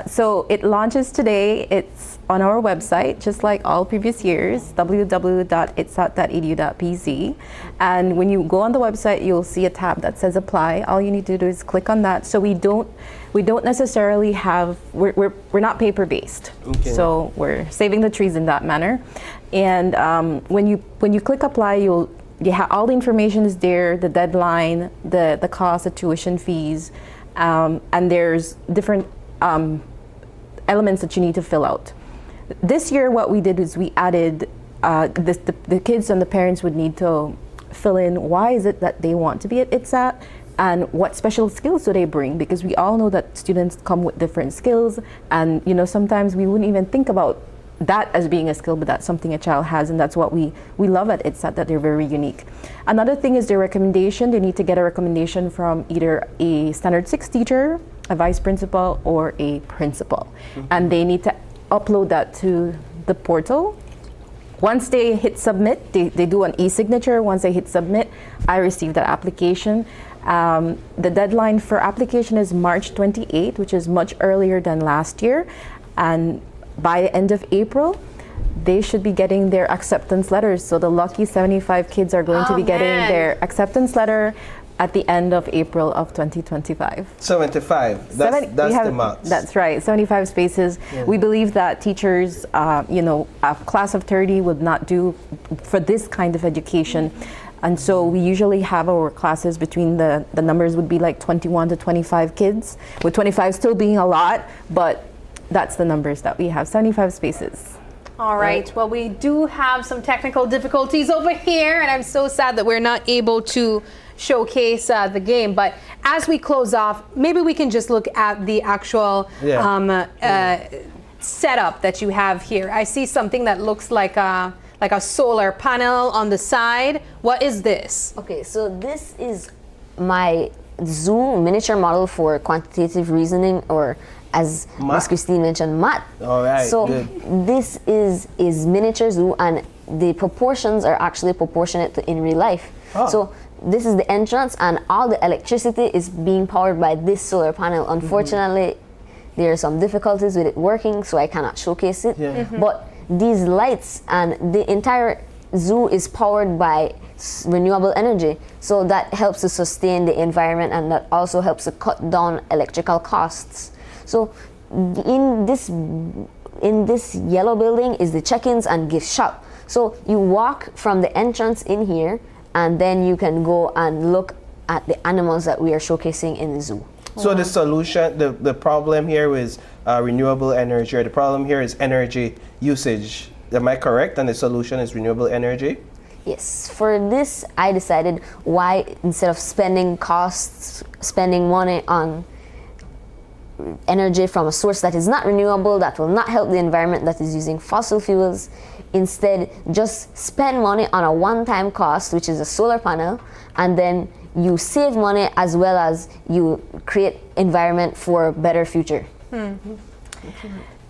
So it launches today. It's on our website, just like all previous years, www.itzat.edu.pz. And when you go on the website, you'll see a tab that says apply. All you need to do is click on that. So we don't necessarily have, we're not paper based. So we're saving the trees in that manner. And when you click apply, all the information is there, the deadline, the cost, the tuition fees, and there's different elements that you need to fill out. This year, what we did is we added, the kids and the parents would need to fill in why is it that they want to be at Itz'at, and what special skills do they bring, because we all know that students come with different skills, and sometimes we wouldn't even think about that as being a skill, but that's something a child has, and that's what we love at Itz'at, that they're very unique. Another thing is their recommendation. They need to get a recommendation from either a standard 6 teacher, a vice principal, or a principal. And they need to upload that to the portal. Once they hit submit, they do an e-signature. Once they hit submit, I receive that application. The deadline for application is March 28th, which is much earlier than last year. And by the end of April, they should be getting their acceptance letters. So the lucky 75 kids are going to be getting their acceptance letter at the end of April of 2025. 75. That's the max. That's right. 75 spaces. Yeah. We believe that teachers, a class of 30 would not do for this kind of education. And so we usually have our classes between the numbers would be like 21 to 25 kids, with 25 still being a lot, but that's the numbers that we have, 75 spaces. All right. Well, we do have some technical difficulties over here, and I'm so sad that we're not able to showcase the game. But as we close off, maybe we can just look at the actual setup that you have here. I see something that looks like a solar panel on the side. What is this? Okay, so this is my zoo miniature model for quantitative reasoning, or as Ms. Christine mentioned, math. All right, so good. This is miniature zoo, and the proportions are actually proportionate to in real life. Oh. So this is the entrance, and all the electricity is being powered by this solar panel. Unfortunately, there are some difficulties with it working, so I cannot showcase it. Yeah. But these lights and the entire zoo is powered by renewable energy, so that helps to sustain the environment, and that also helps to cut down electrical costs. So in this yellow building is the check-ins and gift shop. So you walk from the entrance in here, and then you can go and look at the animals that we are showcasing in the zoo. So the solution, the problem here is renewable energy, or the problem here is energy usage. Am I correct? And the solution is renewable energy? Yes. For this, I decided why, instead of spending money on energy from a source that is not renewable, that will not help the environment, that is using fossil fuels, instead just spend money on a one-time cost, which is a solar panel, and then you save money as well as you create environment for a better future.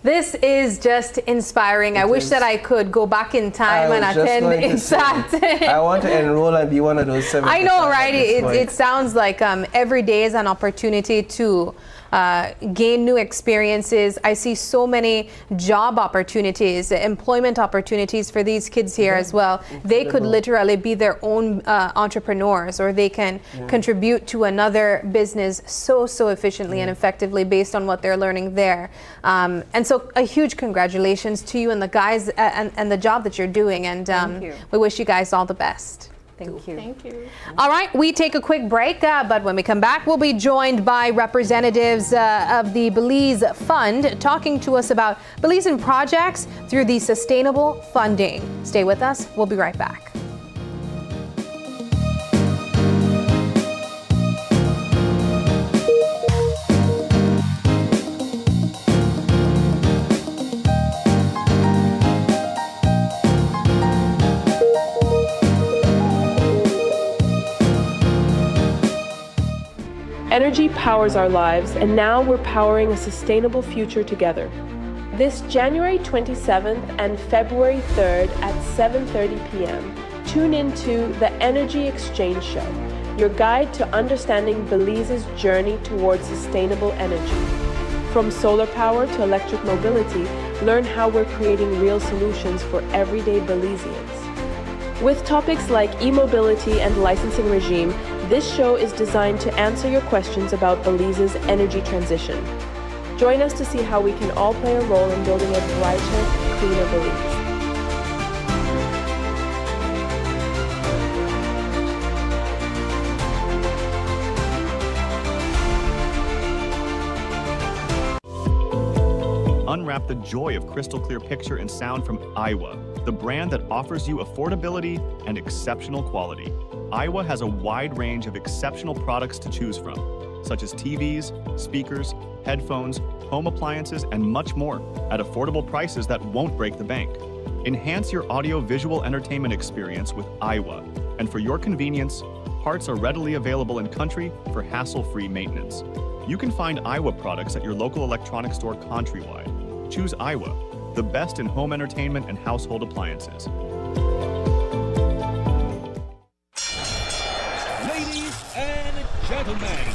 This is just inspiring. I wish that I could go back in time and attend Itz'at. I want to enroll and be one of those 7. I know, right? It sounds like every day is an opportunity to gain new experiences. I see so many job opportunities, employment opportunities for these kids here as well. They could literally be their own entrepreneurs, or they can contribute to another business so efficiently and effectively based on what they're learning there. And so a huge congratulations to you and the guys and the job that you're doing. And we wish you guys all the best. Thank you. Thank you. All right, we take a quick break, but when we come back, we'll be joined by representatives of the Belize Fund talking to us about Belizean projects through the sustainable funding. Stay with us. We'll be right back. Energy powers our lives, and now we're powering a sustainable future together. This January 27th and February 3rd at 7:30 p.m., tune into the Energy Exchange Show, your guide to understanding Belize's journey towards sustainable energy. From solar power to electric mobility, learn how we're creating real solutions for everyday Belizeans. With topics like e-mobility and licensing regime, this show is designed to answer your questions about Belize's energy transition. Join us to see how we can all play a role in building a brighter, cleaner Belize. Unwrap the joy of crystal clear picture and sound from Iowa, the brand that offers you affordability and exceptional quality. Iowa has a wide range of exceptional products to choose from, such as TVs, speakers, headphones, home appliances, and much more at affordable prices that won't break the bank. Enhance your audio-visual entertainment experience with Iowa, and for your convenience, parts are readily available in country for hassle-free maintenance. You can find Iowa products at your local electronics store countrywide. Choose Iowa, the best in home entertainment and household appliances. Ladies and gentlemen,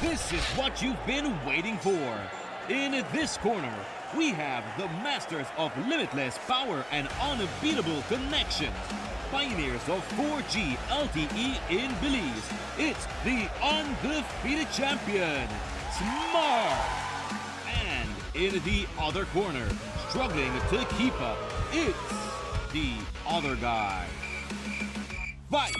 this is what you've been waiting for. In this corner, we have the masters of limitless power and unbeatable connection. Pioneers of 4G LTE in Belize. It's the undefeated champion, Smart. And in the other corner, struggling to keep up, it's the other guy. Fight!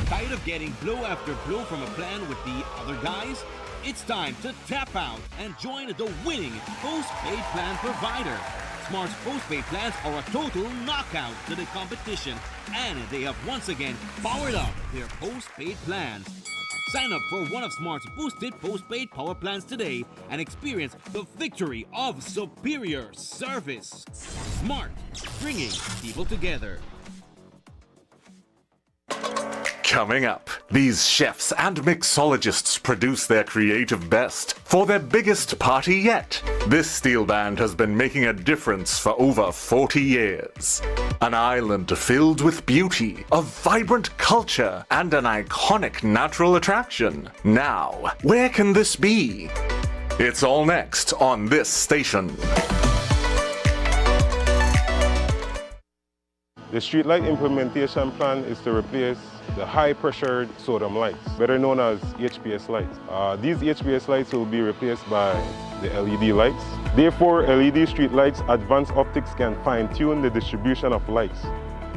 Tired of getting blow after blow from a plan with the other guys? It's time to tap out and join the winning postpaid plan provider. Smart's postpaid plans are a total knockout to the competition, and they have once again powered up their postpaid plans. Sign up for one of Smart's boosted postpaid power plans today and experience the victory of superior service. Smart, bringing people together. Coming up, these chefs and mixologists produce their creative best for their biggest party yet. This steel band has been making a difference for over 40 years. An island filled with beauty, a vibrant culture, and an iconic natural attraction. Now, where can this be? It's all next on this station. The streetlight implementation plan is to replace the high-pressured sodium lights, better known as HPS lights. These HPS lights will be replaced by the LED lights. Therefore, LED street lights advanced optics can fine-tune the distribution of lights,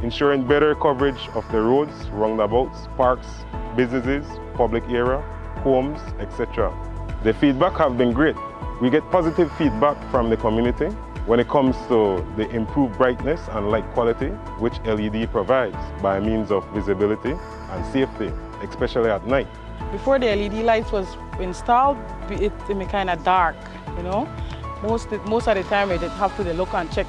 ensuring better coverage of the roads, roundabouts, parks, businesses, public area, homes, etc. The feedback have been great. We get positive feedback from the community when it comes to the improved brightness and light quality which LED provides by means of visibility and safety, especially at night. Before the LED lights was installed, it was kind of dark, you know. Most of the time you have to look and check.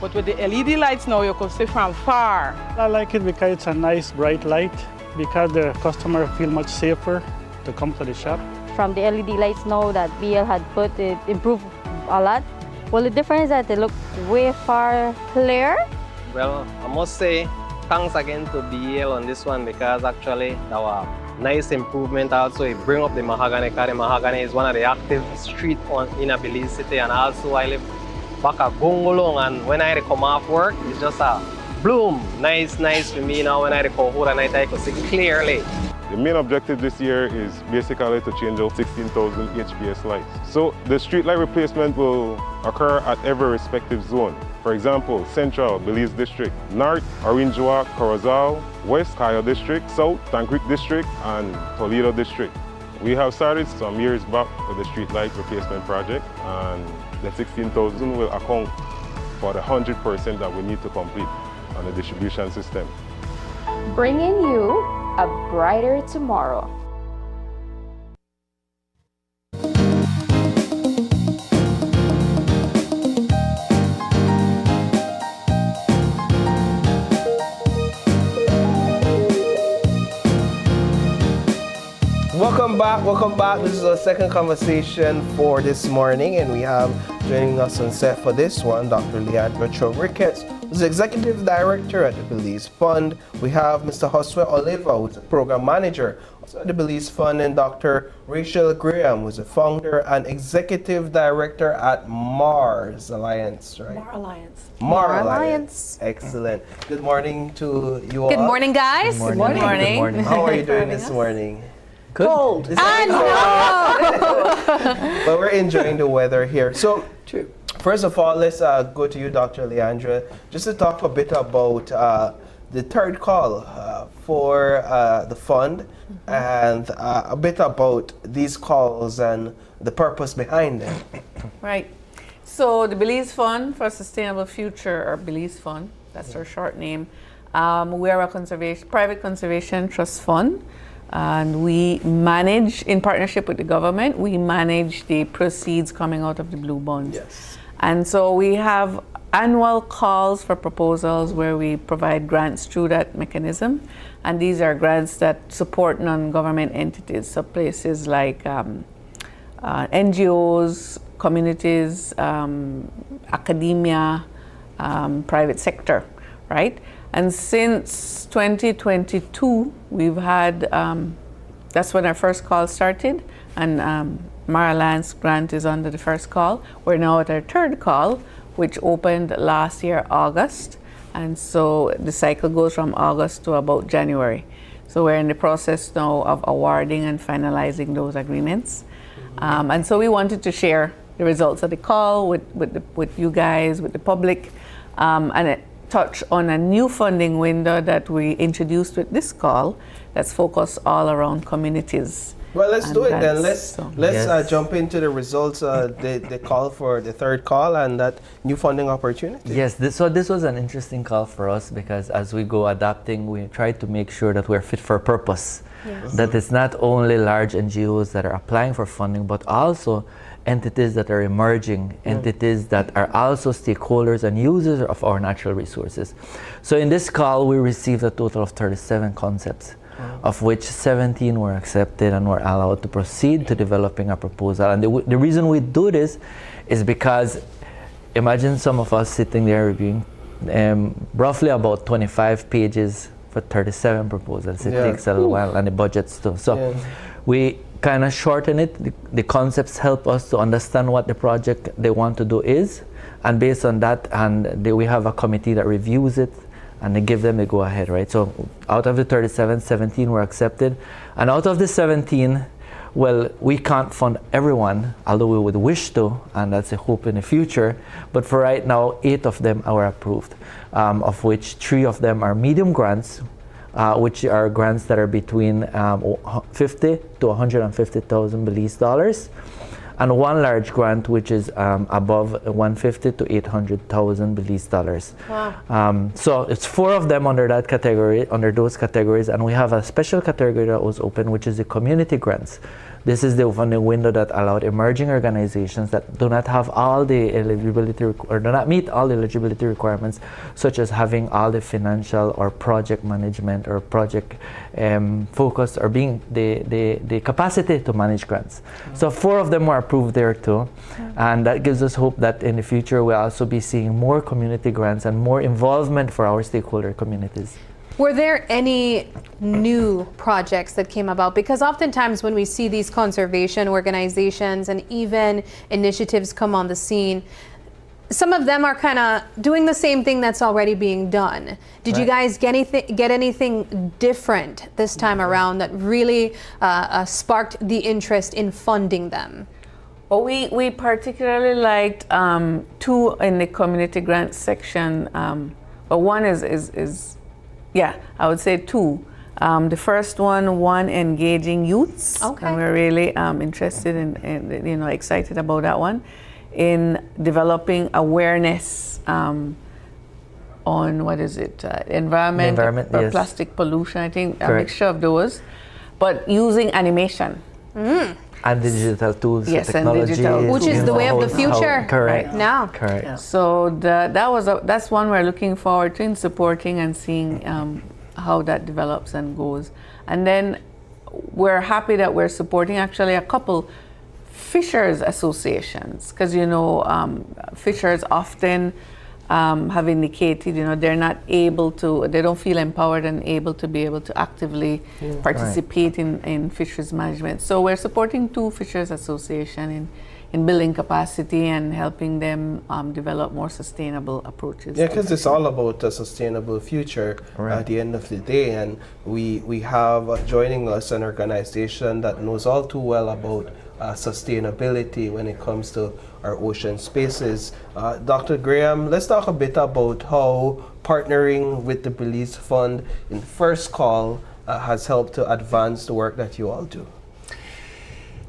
But with the LED lights now, you can see from far. I like it because it's a nice bright light, because the customer feel much safer to come to the shop. From the LED lights now that BL had put, it improved a lot. Well, the difference is that they look way far clear. Well, I must say thanks again to BL on this one, because actually our nice improvement also, it bring up the mahogany, because the mahogany is one of the active street in a Belize city, and also I live back at Gongolong, and when I come off work, it's just a bloom. Nice for me now. When I come home at night, I can see clearly. The main objective this year is basically to change out 16,000 HPS lights. So the street light replacement will occur at every respective zone. For example, Central, Belize District, North, Orange Walk, Corozal, West, Cayo District, South, Tancreek District, and Toledo District. We have started some years back with the street light replacement project, and the 16,000 will account for the 100% that we need to complete on the distribution system. Bringing you a brighter tomorrow. Welcome back. This is our second conversation for this morning, and we have joining us on set for this one, Dr. Leandra Ricketts, who's the Executive Director at the Belize Fund. We have Mr. Josue Oliva, who's a Program Manager also at the Belize Fund, and Dr. Rachel Graham, who's a Founder and Executive Director at Mars Alliance, right? Mar Alliance. Excellent. Good morning to you all. Good morning, guys. Good morning. Good morning. How are you doing this morning? Good. Cold. I know. But we're enjoying the weather here. So, first of all, let's go to you, Dr. Leandra, just to talk a bit about the third call for the fund, and a bit about these calls and the purpose behind them. Right. So the Belize Fund for a Sustainable Future, or Belize Fund, that's our short name. We are a private conservation trust fund. And we manage, in partnership with the government, we manage the proceeds coming out of the blue bonds. Yes. And so we have annual calls for proposals where we provide grants through that mechanism. And these are grants that support non-government entities, so places like NGOs, communities, academia, private sector, right? And since 2022, we've had, that's when our first call started, and Mara-Lance grant is under the first call. We're now at our third call, which opened last year, August. And so the cycle goes from August to about January. So we're in the process now of awarding and finalizing those agreements. And so we wanted to share the results of the call with you guys, with the public, and it touch on a new funding window that we introduced with this call that's focused all around communities. Well, let's do it then. Let's Yes. jump into the results, the call for the third call and that new funding opportunity. Yes, so this was an interesting call for us because as we go adapting, we try to make sure that we're fit for purpose. Yes. That it's not only large NGOs that are applying for funding, but also entities that are emerging, entities that are also stakeholders and users of our natural resources. So in this call, we received a total of 37 concepts, of which 17 were accepted and were allowed to proceed to developing a proposal. And the reason we do this is because imagine some of us sitting there reviewing roughly about 25 pages for 37 proposals. It takes a little while, and the budgets too. So we kind of shorten it. The concepts help us to understand what the project they want to do is, and based on that, we have a committee that reviews it, and they give them the go ahead, right? So out of the 37, 17 were accepted, and out of the 17, well, we can't fund everyone, although we would wish to, and that's a hope in the future. But for right now, 8 of them are approved, of which 3 of them are medium grants, which are grants that are between 50 to 150,000 Belize dollars, and 1 large grant which is above 150 to 800,000 Belize dollars. Wow. So it's 4 of them under that category, under those categories, and we have a special category that was open, which is the community grants. This is the funding window that allowed emerging organizations that do not have all the eligibility or do not meet all the eligibility requirements, such as having all the financial or project management or project focus or being the capacity to manage grants. So 4 of them were approved there too, and that gives us hope that in the future we'll also be seeing more community grants and more involvement for our stakeholder communities. Were there any new projects that came about? Because oftentimes when we see these conservation organizations and even initiatives come on the scene, some of them are kind of doing the same thing that's already being done. Did you guys get anything different this time around that really sparked the interest in funding them? Well, we particularly liked 2 in the community grant section. But one is I would say 2. The first one engaging youths. Okay. And we're really interested in, excited about that one, in developing awareness on environment or yes. plastic pollution. I think a mixture of those, but using animation. And digital tools, yes, technology, and digital, which is the way of the future correct. right now. Correct. Yeah. So that's one we're looking forward to in supporting and seeing how that develops and goes. And then we're happy that we're supporting actually a couple fishers associations, because fishers often have indicated they're not able to, they don't feel empowered and able to actively participate in fisheries management. So we're supporting 2 fishers associations in building capacity and helping them develop more sustainable approaches. Yeah, because it's all about a sustainable future at the end of the day, and we have joining us an organization that knows all too well about sustainability when it comes to our ocean spaces. Dr. Graham, let's talk a bit about how partnering with the Belize Fund in First Call has helped to advance the work that you all do.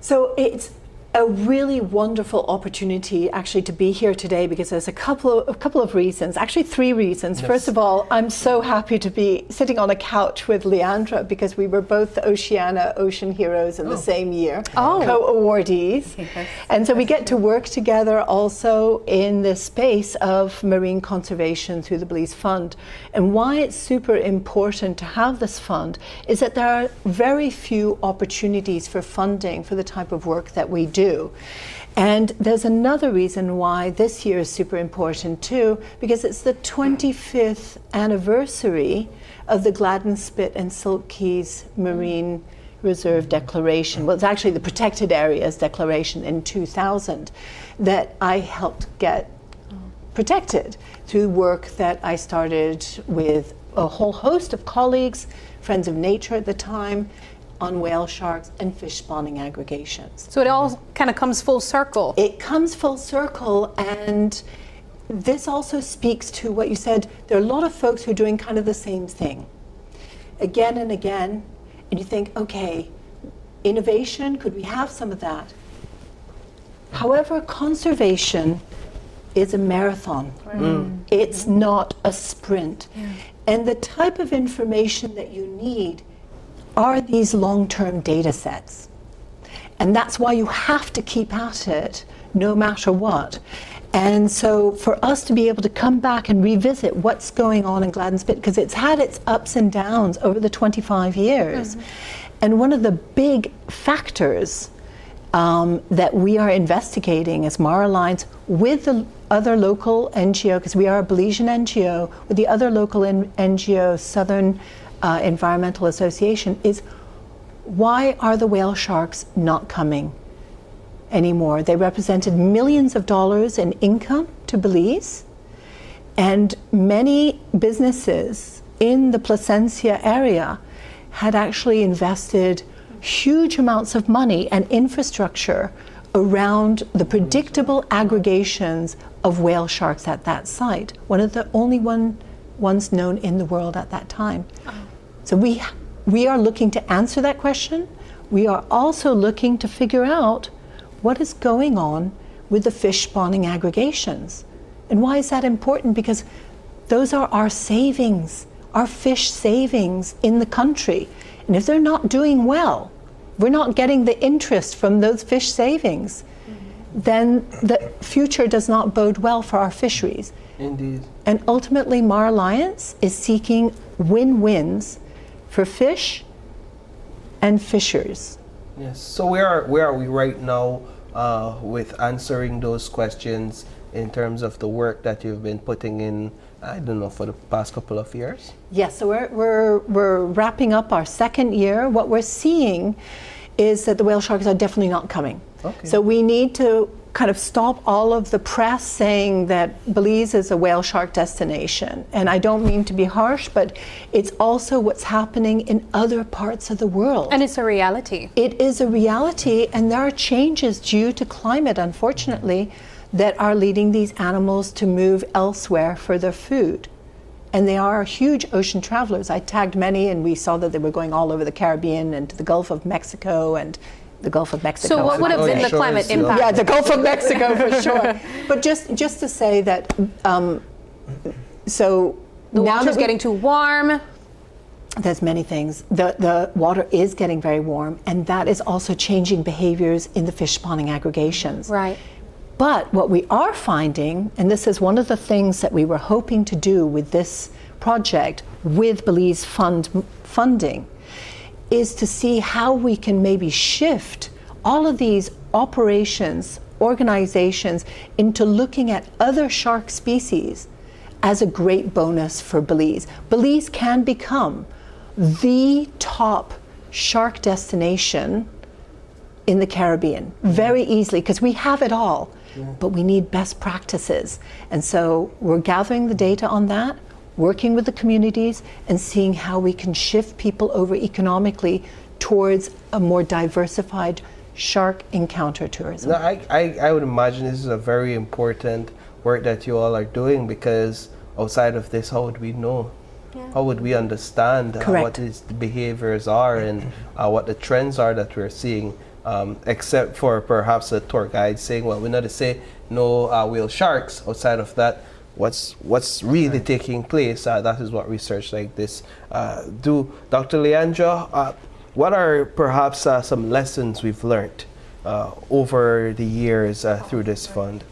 So it's a really wonderful opportunity actually to be here today, because there's a couple of reasons, actually 3 reasons. Yes. First of all, I'm so happy to be sitting on a couch with Leandra, because we were both the Oceana Ocean Heroes in the same year, co-awardees. Yes. And so we get to work together also in the space of marine conservation through the Belize Fund. And why it's super important to have this fund is that there are very few opportunities for funding for the type of work that we do. And there's another reason why this year is super important too, because it's the 25th anniversary of the Gladden Spit and Silk Keys Marine Reserve Declaration. Well, it's actually the Protected Areas Declaration in 2000 that I helped get protected through work that I started with a whole host of colleagues, friends of nature at the time, on whale sharks and fish spawning aggregations. So it all kind of comes full circle. It comes full circle, and this also speaks to what you said. There are a lot of folks who are doing kind of the same thing again and again, and you think, okay, innovation, could we have some of that? However, conservation is a marathon. It's not a sprint. And the type of information that you need are these long-term data sets. And that's why you have to keep at it no matter what. And so for us to be able to come back and revisit what's going on in Gladden Spit, because it's had its ups and downs over the 25 years. And one of the big factors that we are investigating as Mara Alliance with the other local NGO, because we are a Belizean NGO, with the other local NGO, Southern Environmental Association, is why are the whale sharks not coming anymore? They represented millions of dollars in income to Belize, and many businesses in the Placencia area had actually invested huge amounts of money and infrastructure around the predictable aggregations of whale sharks at that site, one of the only ones known in the world at that time. So we are looking to answer that question. We are also looking to figure out what is going on with the fish spawning aggregations. And why is that important? Because those are our savings, our fish savings in the country. And if they're not doing well, we're not getting the interest from those fish savings, then the future does not bode well for our fisheries. Indeed. And ultimately, Mara Alliance is seeking win-wins for fish and fishers. Yes. So where are we right now with answering those questions in terms of the work that you've been putting in, I don't know, for the past couple of years? Yes, so we're wrapping up our 2nd year. What we're seeing is that the whale sharks are definitely not coming. Okay. So we need to kind of stop all of the press saying that Belize is a whale shark destination. And I don't mean to be harsh, but it's also what's happening in other parts of the world. And it's a reality. It is a reality, and there are changes due to climate, unfortunately, that are leading these animals to move elsewhere for their food. And they are huge ocean travelers. I tagged many, and we saw that they were going all over the Caribbean and to the Gulf of Mexico and the Gulf of Mexico. So what would have been the climate impact? Yeah, the Gulf of Mexico for sure. But just to say that, so the now water's that getting too warm. There's many things. The water is getting very warm, and that is also changing behaviors in the fish spawning aggregations. Right. But what we are finding, and this is one of the things that we were hoping to do with this project with Belize Fund funding, is to see how we can maybe shift all of these operations, organizations, into looking at other shark species as a great bonus for Belize. Belize can become the top shark destination in the Caribbean very easily, because we have it all, but we need best practices. And so we're gathering the data on that, working with the communities, and seeing how we can shift people over economically towards a more diversified shark encounter tourism. No, I would imagine this is a very important work that you all are doing, because outside of this, how would we know? Yeah. How would we understand what these behaviors are and what the trends are that we're seeing except for perhaps a tour guide saying, well, we're not to say no whale sharks. Outside of that, what's really taking place, that is what research like this do. Dr. Leandra, what are perhaps some lessons we've learned over the years through this fund?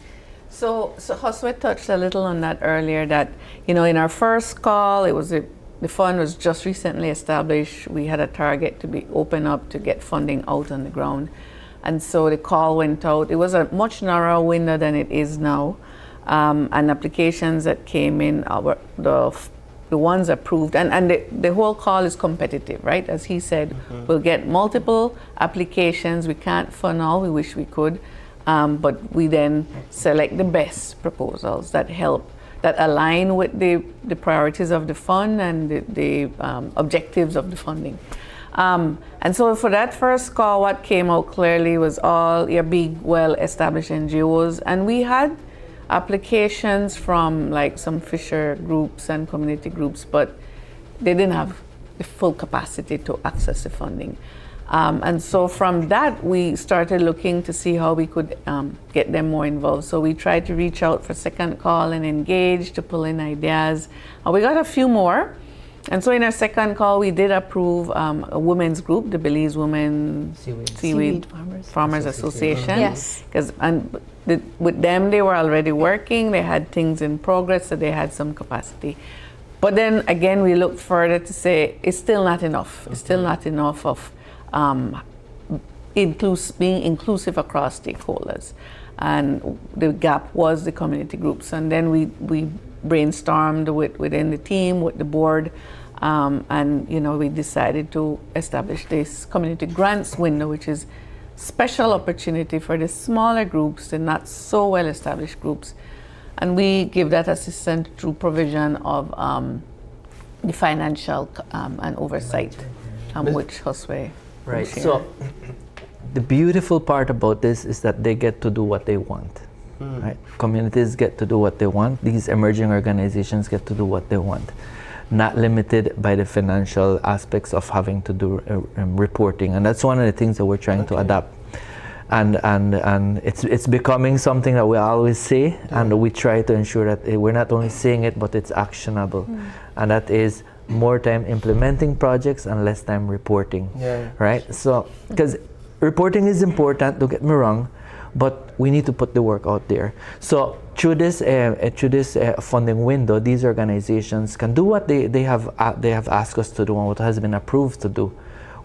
So Josue touched a little on that earlier, that, you know, in our first call, the fund was just recently established. We had a target to be open up to get funding out on the ground. And so the call went out. It was a much narrower window than it is now. And applications that came in, the ones approved, and the whole call is competitive, right? As he said, we'll get multiple applications. We can't fund all, we wish we could. But we then select the best proposals that help, that align with the priorities of the fund and the objectives of the funding. And so for that first call, what came out clearly was all your big, well-established NGOs. And we had applications from like some fisher groups and community groups, but they didn't have the full capacity to access the funding. And so from that, we started looking to see how we could get them more involved. So we tried to reach out for second call and engage to pull in ideas. We got a few more. And so in our second call, we did approve a women's group, the Belize Women Seaweed Farmers Association. Yes. With them, they were already working. They had things in progress, so they had some capacity. But then again, we looked further to say it's still not enough. It's still not enough of being inclusive across stakeholders. And the gap was the community groups. And then we brainstormed within the team, with the board, and we decided to establish this community grants window, which is special opportunity for the smaller groups, the not so well established groups. And we give that assistance through provision of the financial and oversight, which Josue. Right. So the beautiful part about this is that they get to do what they want. Right? Communities get to do what they want. These emerging organizations get to do what they want, not limited by the financial aspects of having to do reporting. And that's one of the things that we're trying to adapt. And it's becoming something that we always say, and we try to ensure that we're not only saying it, but it's actionable. And that is more time implementing projects and less time reporting. Right? So, because reporting is important, don't get me wrong, but we need to put the work out there. So through this funding window, these organizations can do what they have asked us to do and what has been approved to do.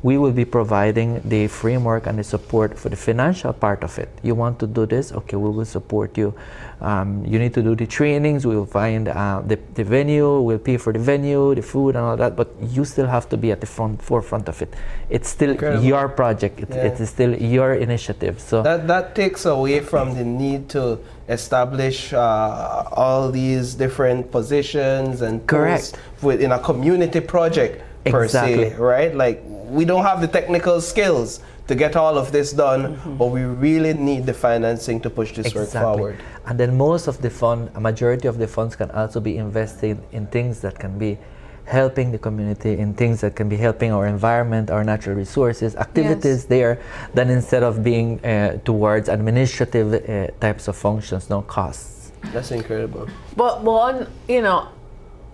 We will be providing the framework and the support for the financial part of it. You want to do this? Okay, we will support you. You need to do the trainings, we will find the venue, we'll pay for the venue, the food and all that, but you still have to be at the forefront of it. It's still your project, it is still your initiative. So that takes away from the need to establish all these different positions and posts within a community project per se, right? Like, we don't have the technical skills to get all of this done, but we really need the financing to push this work forward. And then most of the a majority of the funds can also be invested in things that can be helping the community, in things that can be helping our environment, our natural resources, activities there, than instead of being towards administrative types of functions, no costs. That's incredible. But one,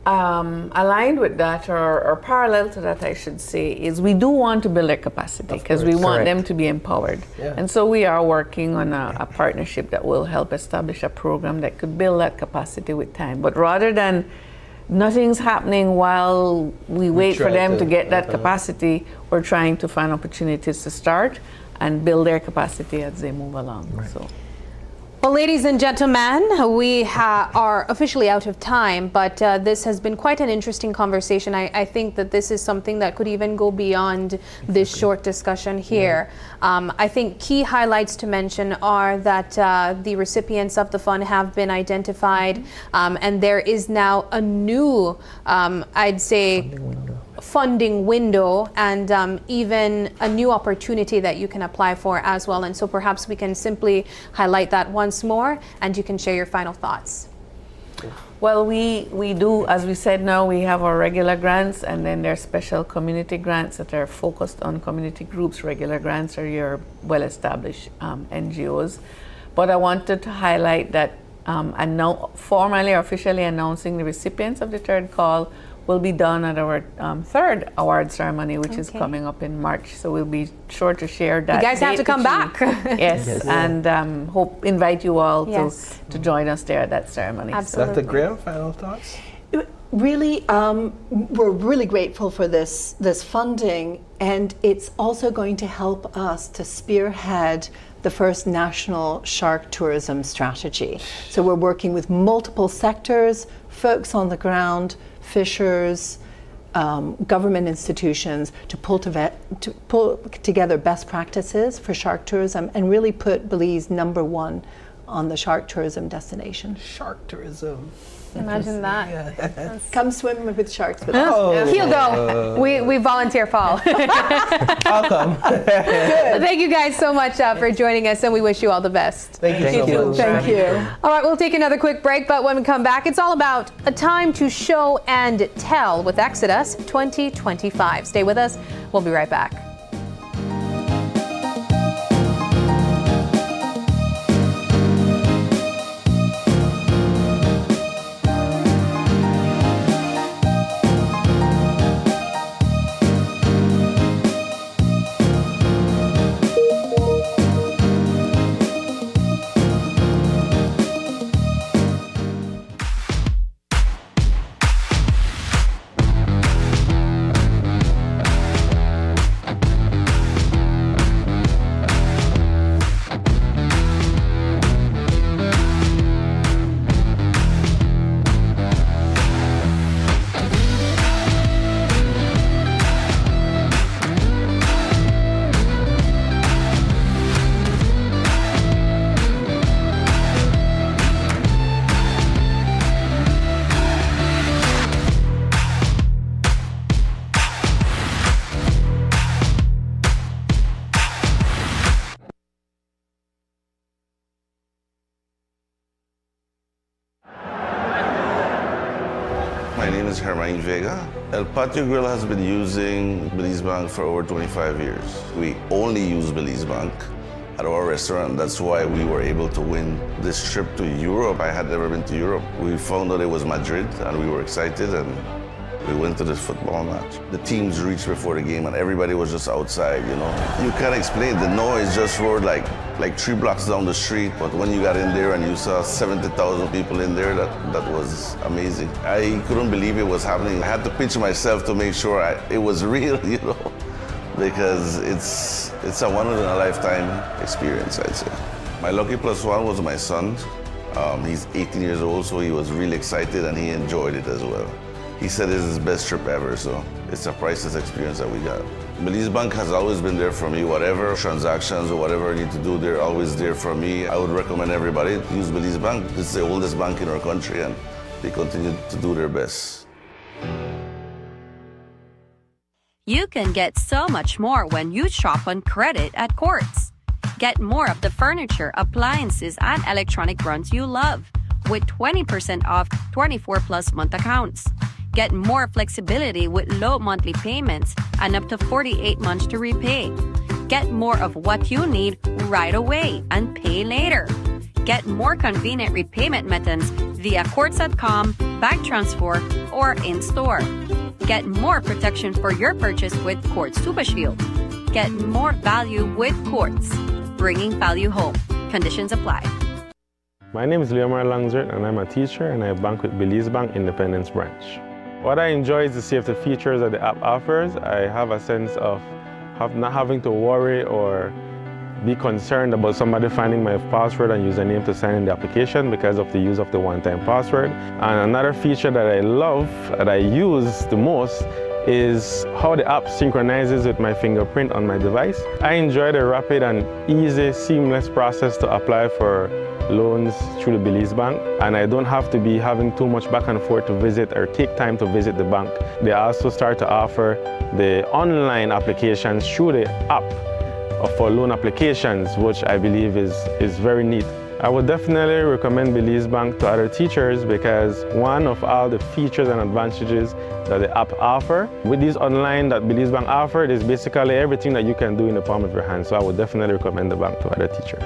aligned with that, or parallel to that, I should say, is we do want to build their capacity because we want them to be empowered. And so we are working on a partnership that will help establish a program that could build that capacity with time. But rather than nothing's happening while we wait for them to get that capacity, we're trying to find opportunities to start and build their capacity as they move along. So. Well, ladies and gentlemen, we are officially out of time, but this has been quite an interesting conversation. I think that this is something that could even go beyond this short discussion here. I think key highlights to mention are that the recipients of the fund have been identified, and there is now a new, I'd say, funding window and even a new opportunity that you can apply for as well. And so perhaps we can simply highlight that once more, and you can share your final thoughts. Well, we do, as we said now, we have our regular grants, and then there are special community grants that are focused on community groups. Regular grants are your well-established NGOs. But I wanted to highlight that formally or officially announcing the recipients of the third call will be done at our third award ceremony, which is coming up in March. So we'll be sure to share that. You guys have to come back. Yes, and invite you all to join us there at that ceremony. Absolutely. Dr. Graham, final thoughts? Really, we're really grateful for this funding, and it's also going to help us to spearhead the first national shark tourism strategy. So we're working with multiple sectors, folks on the ground, fishers, government institutions to pull together best practices for shark tourism and really put Belize #1 on the shark tourism destination. Shark tourism. Imagine that. Yeah. Come swim with sharks with us. Oh. He'll go. We volunteer, Paul. I'll come. Thank you guys so much for joining us, and we wish you all the best. Thank you so much. Thank you. All right, we'll take another quick break, but when we come back, it's all about a time to show and tell with Exodus 2025. Stay with us. We'll be right back. El Patio Grill has been using Belize Bank for over 25 years. We only use Belize Bank at our restaurant. That's why we were able to win this trip to Europe. I had never been to Europe. We found out it was Madrid and we were excited and we went to this football match. The teams reached before the game and everybody was just outside, you know. You can't explain, the noise just roared like 3 blocks down the street, but when you got in there and you saw 70,000 people in there, that was amazing. I couldn't believe it was happening. I had to pinch myself to make sure it was real, you know, because it's a once-in-a-lifetime experience, I'd say. My lucky +1 was my son. He's 18 years old, so he was really excited and he enjoyed it as well. He said it's his best trip ever, so it's a priceless experience that we got. Belize Bank has always been there for me. Whatever transactions or whatever I need to do, they're always there for me. I would recommend everybody to use Belize Bank. It's the oldest bank in our country and they continue to do their best. You can get so much more when you shop on credit at Quartz. Get more of the furniture, appliances, and electronic runs you love with 20% off 24+ month accounts. Get more flexibility with low monthly payments and up to 48 months to repay. Get more of what you need right away and pay later. Get more convenient repayment methods via Quartz.com, bank transfer, or in-store. Get more protection for your purchase with Quartz Super Shield. Get more value with Quartz, bringing value home. Conditions apply. My name is Leomar Langzert and I'm a teacher and I bank with Belize Bank Independence Branch. What I enjoy is the safety features that the app offers. I have a sense of not having to worry or be concerned about somebody finding my password and username to sign in the application because of the use of the one-time password. And another feature that I love, that I use the most, is how the app synchronizes with my fingerprint on my device. I enjoy the rapid and easy, seamless process to apply for loans through the Belize Bank, and I don't have to be having too much back and forth to visit or take time to visit the bank. They also start to offer the online applications through the app for loan applications, which I believe is very neat. I would definitely recommend Belize Bank to other teachers because one of all the features and advantages that the app offer, with these online that Belize Bank offer, is basically everything that you can do in the palm of your hand. So I would definitely recommend the bank to other teachers.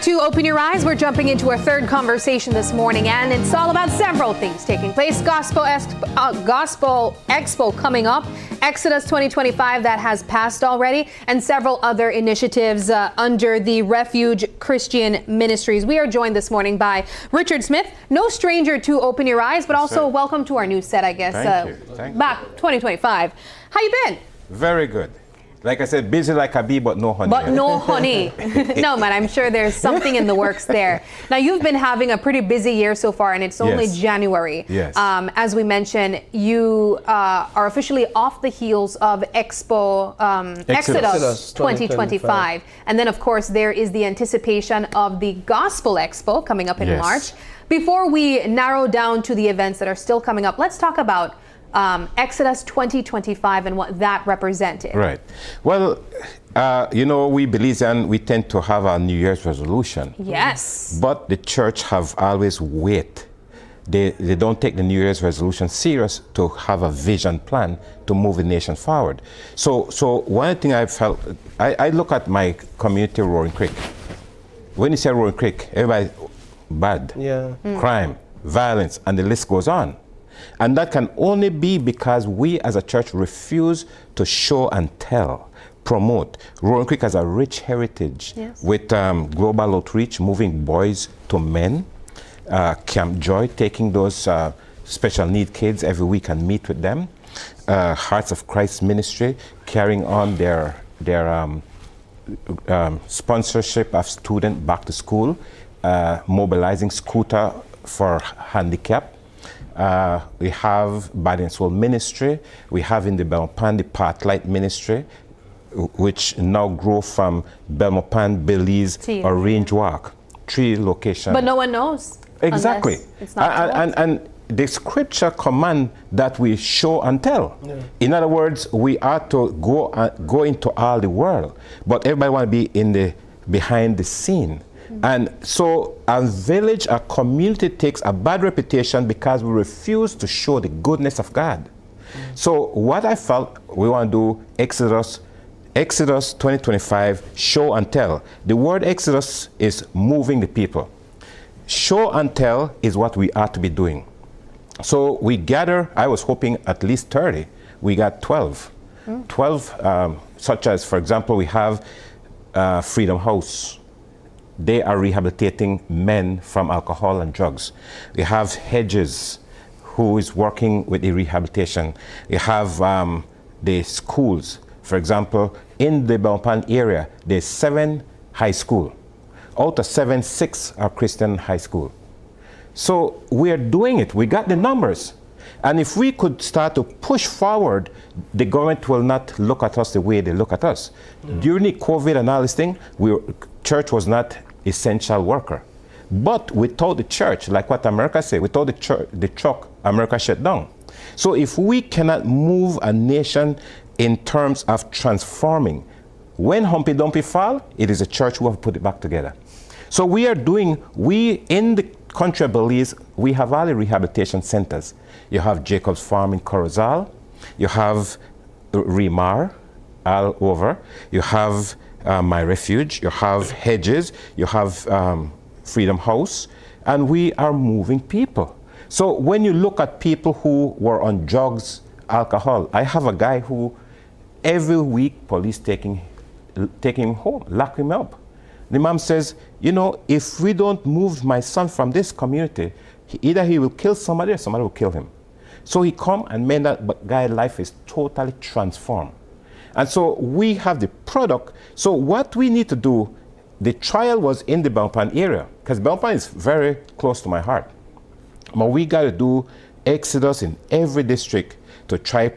To Open Your Eyes, we're jumping into our third conversation this morning, and it's all about several things taking place. Gospel Expo coming up, Exodus 2025 that has passed already, and several other initiatives under the Refuge Christian Ministries. We are joined this morning by Richard Smith, no stranger to Open Your Eyes, but also welcome to our new set, I guess. Thank you. Back 2025. How you been? Very good. Like I said, busy like a bee, but no honey. But no honey. No, man, I'm sure there's something in the works there. Now, you've been having a pretty busy year so far, and it's only January. Yes. As we mentioned, you are officially off the heels of Expo Exodus 2025. And then, of course, there is the anticipation of the Gospel Expo coming up in March. Before we narrow down to the events that are still coming up, let's talk about Exodus 2025 and what that represented. Right. Well, you know, we Belizean, we tend to have our New Year's resolution. Yes. But the church have always wait. They don't take the New Year's resolution serious to have a vision plan to move the nation forward. So one thing I felt, I look at my community, Roaring Creek. When you say Roaring Creek, everybody bad, crime, violence, and the list goes on. And that can only be because we as a church refuse to show and tell, promote. Roaring Creek has a rich heritage with global outreach, moving boys to men, Camp Joy, taking those special need kids every week and meet with them, Hearts of Christ Ministry, carrying on their sponsorship of student back to school, mobilizing scooter for handicap. We have Body and Soul Ministry. We have in the Belmopan the Pathlight Ministry, which now grow from Belmopan, Belize, or Range Walk. 3 locations. But no one knows. Exactly. It's not and the scripture command that we show and tell. In other words, we are to go into all the world, but everybody want to be in the behind the scene. And so a village, a community takes a bad reputation because we refuse to show the goodness of God. So what I felt we want to do, Exodus 2025, show and tell. The word Exodus is moving the people. Show and tell is what we are to be doing. So we gather, I was hoping at least 30. We got 12. 12, such as, for example, we have Freedom House. They are rehabilitating men from alcohol and drugs. We have Hedges, who is working with the rehabilitation. We have the schools. For example, in the Belmopan area, there's 7 high school. Out of 7, 6 are Christian high school. So we are doing it. We got the numbers. And if we could start to push forward, the government will not look at us the way they look at us. During the COVID and all this thing, church was not essential worker. But without the church, like what America said, without the truck, America shut down. So if we cannot move a nation in terms of transforming, when Humpty Dumpty fall, it is the church who have put it back together. So we in the country of Belize, we have all the rehabilitation centers. You have Jacob's Farm in Corozal, you have Remar all over, you have My Refuge, you have Hedges, you have Freedom House, and we are moving people. So when you look at people who were on drugs, alcohol, I have a guy who every week police taking him home, lock him up. The mom says, you know, if we don't move my son from this community, either he will kill somebody or somebody will kill him. So he come and made that guy's life is totally transformed. And so we have the product. So what we need to do the trial was in the Belpan area, because Belpan is very close to my heart. But we got to do exodus in every district to try.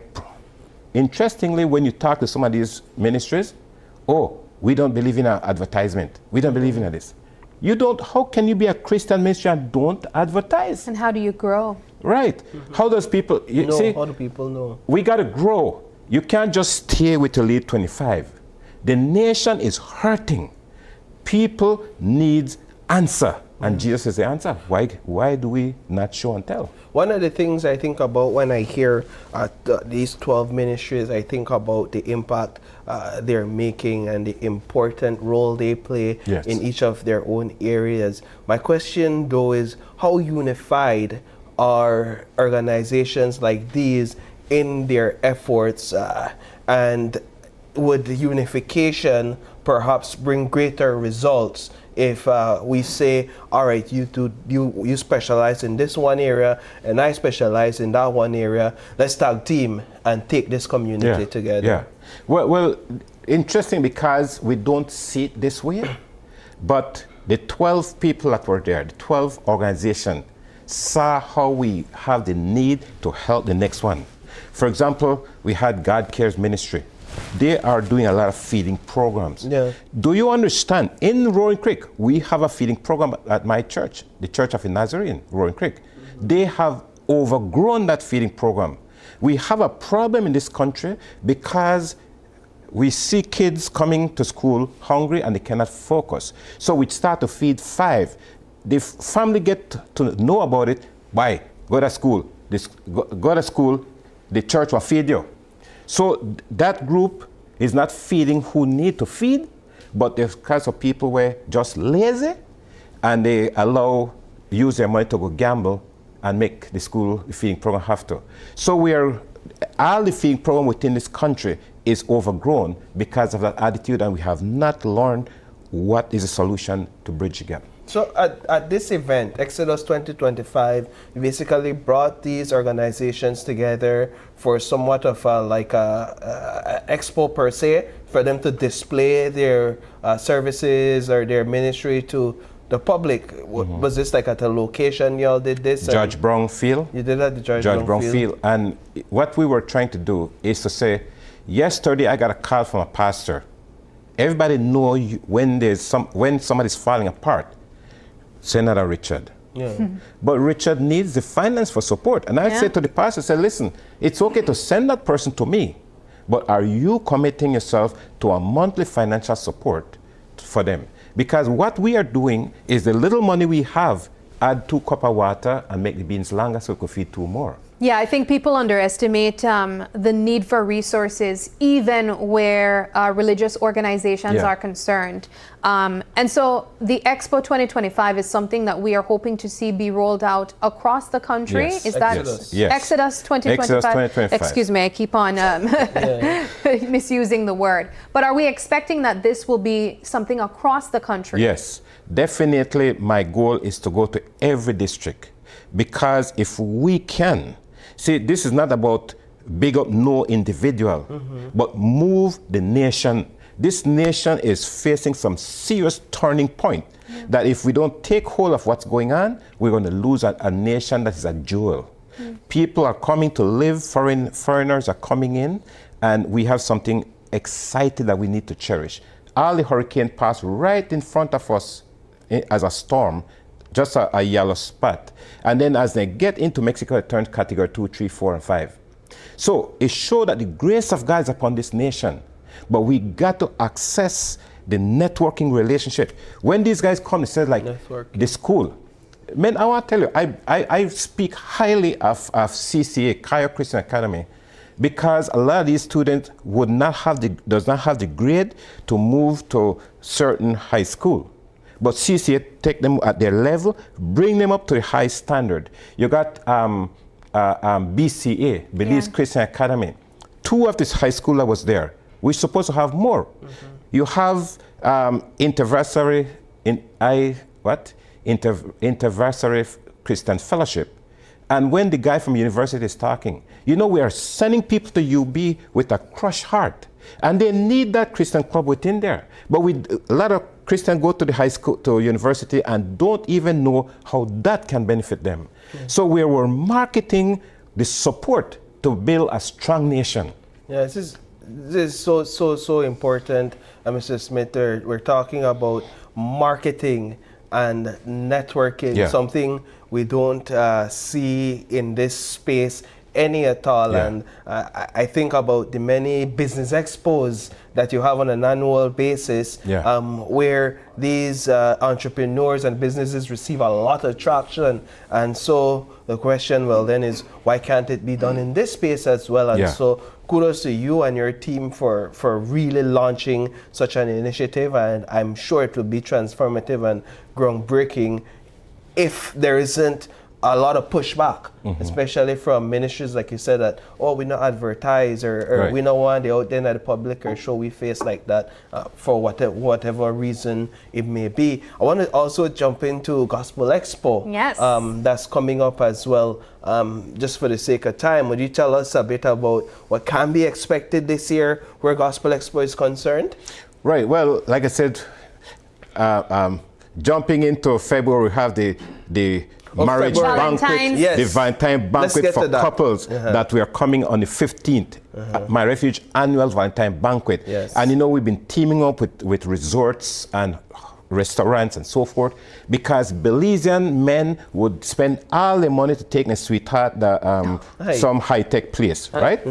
Interestingly, when you talk to some of these ministries, oh, we don't believe in advertisement. We don't believe in this. You don't, how can you be a Christian ministry and don't advertise? And how do you grow? Right. How does people, see, how do people know? We got to grow. You can't just stay with the lead 25. The nation is hurting. People need answer. And Jesus is the answer. Why do we not show and tell? One of the things I think about when I hear these 12 ministries, I think about the impact they're making and the important role they play in each of their own areas. My question, though, is how unified are organizations like these in their efforts, and would unification perhaps bring greater results if we say, all right, you specialize in this one area and I specialize in that one area, let's tag team and take this community together? Yeah. Well, interesting, because we don't see it this way, but the 12 people that were there, the 12 organizations, saw how we have the need to help the next one. For example, we had God Cares Ministry. They are doing a lot of feeding programs. Yeah. Do you understand? In Roaring Creek, we have a feeding program at my church, the Church of the Nazarene, Roaring Creek. They have overgrown that feeding program. We have a problem in this country because we see kids coming to school hungry and they cannot focus. So we start to feed 5. The family get to know about it. Why? Go to school. Go to school, the church will feed you. So that group is not feeding who need to feed, but the kinds of people were just lazy and they use their money to go gamble and make the school the feeding program have to. So all the feeding program within this country is overgrown because of that attitude, and we have not learned what is the solution to bridge the gap. So at this event, Exodus 2025, you basically brought these organizations together for somewhat of a expo per se, for them to display their services or their ministry to the public. Was this like at a location y'all did this? Judge Brown Field. You did at the Judge Brown Field. And what we were trying to do is to say, yesterday I got a call from a pastor. Everybody know when somebody's falling apart. Senator Richard. Yeah. But Richard needs the finance for support. And I said to the pastor, listen, it's okay to send that person to me, but are you committing yourself to a monthly financial support for them? Because what we are doing is the little money we have, add 2 cups of water and make the beans longer so we could feed 2 more. Yeah, I think people underestimate the need for resources, even where religious organizations are concerned. And so the Expo 2025 is something that we are hoping to see be rolled out across the country. Yes. Is that Exodus 2025? Exodus 2025. Excuse me, I keep on misusing the word. But are we expecting that this will be something across the country? Yes, definitely. My goal is to go to every district, because if we can, see, this is not about big up no individual, but move the nation. This nation is facing some serious turning point that if we don't take hold of what's going on, we're going to lose a nation that is a jewel. People are coming to live, foreigners are coming in, and we have something exciting that we need to cherish. All the hurricane passed right in front of us as a storm, just a yellow spot. And then as they get into Mexico, it turns category 2, 3, 4, and 5. So it showed that the grace of God is upon this nation. But we got to access the networking relationship. When these guys come, it says like the school. Man, I want to tell you, I speak highly of CCA, Cairo Christian Academy, because a lot of these students does not have the grade to move to certain high school. But CCA take them at their level, bring them up to the high standard. You got BCA, Belize Christian Academy. 2 of this high school that was there. We're supposed to have more. You have interversary Christian Fellowship. And when the guy from university is talking, you know, we are sending people to UB with a crushed heart. And they need that Christian club within there. But with a lot of Christians go to the high school, to university, and don't even know how that can benefit them. So we were marketing the support to build a strong nation. Yeah, this is so important, Mr. Smith. We're talking about marketing and networking, something we don't see in this space any at all. And I think about the many business expos that you have on an annual basis, where these entrepreneurs and businesses receive a lot of traction. And so the question, well, then is, why can't it be done in this space as well? And so kudos to you and your team for really launching such an initiative. And I'm sure it will be transformative and groundbreaking if there isn't a lot of pushback, especially from ministries, like you said, that, oh, we not advertise, or we don't want the out there at the public or show we face like that for whatever reason it may be. I want to also jump into Gospel Expo. Yes. That's coming up as well. Just for the sake of time, would you tell us a bit about what can be expected this year where Gospel Expo is concerned? Right. Well, like I said, jumping into February, we have the marriage banquet, the Valentine banquet for couples that we are coming on the 15th. My Refuge annual Valentine banquet. And you know, we've been teaming up with resorts and restaurants and so forth, because Belizean men would spend all their money to take their sweetheart some high-tech place, right?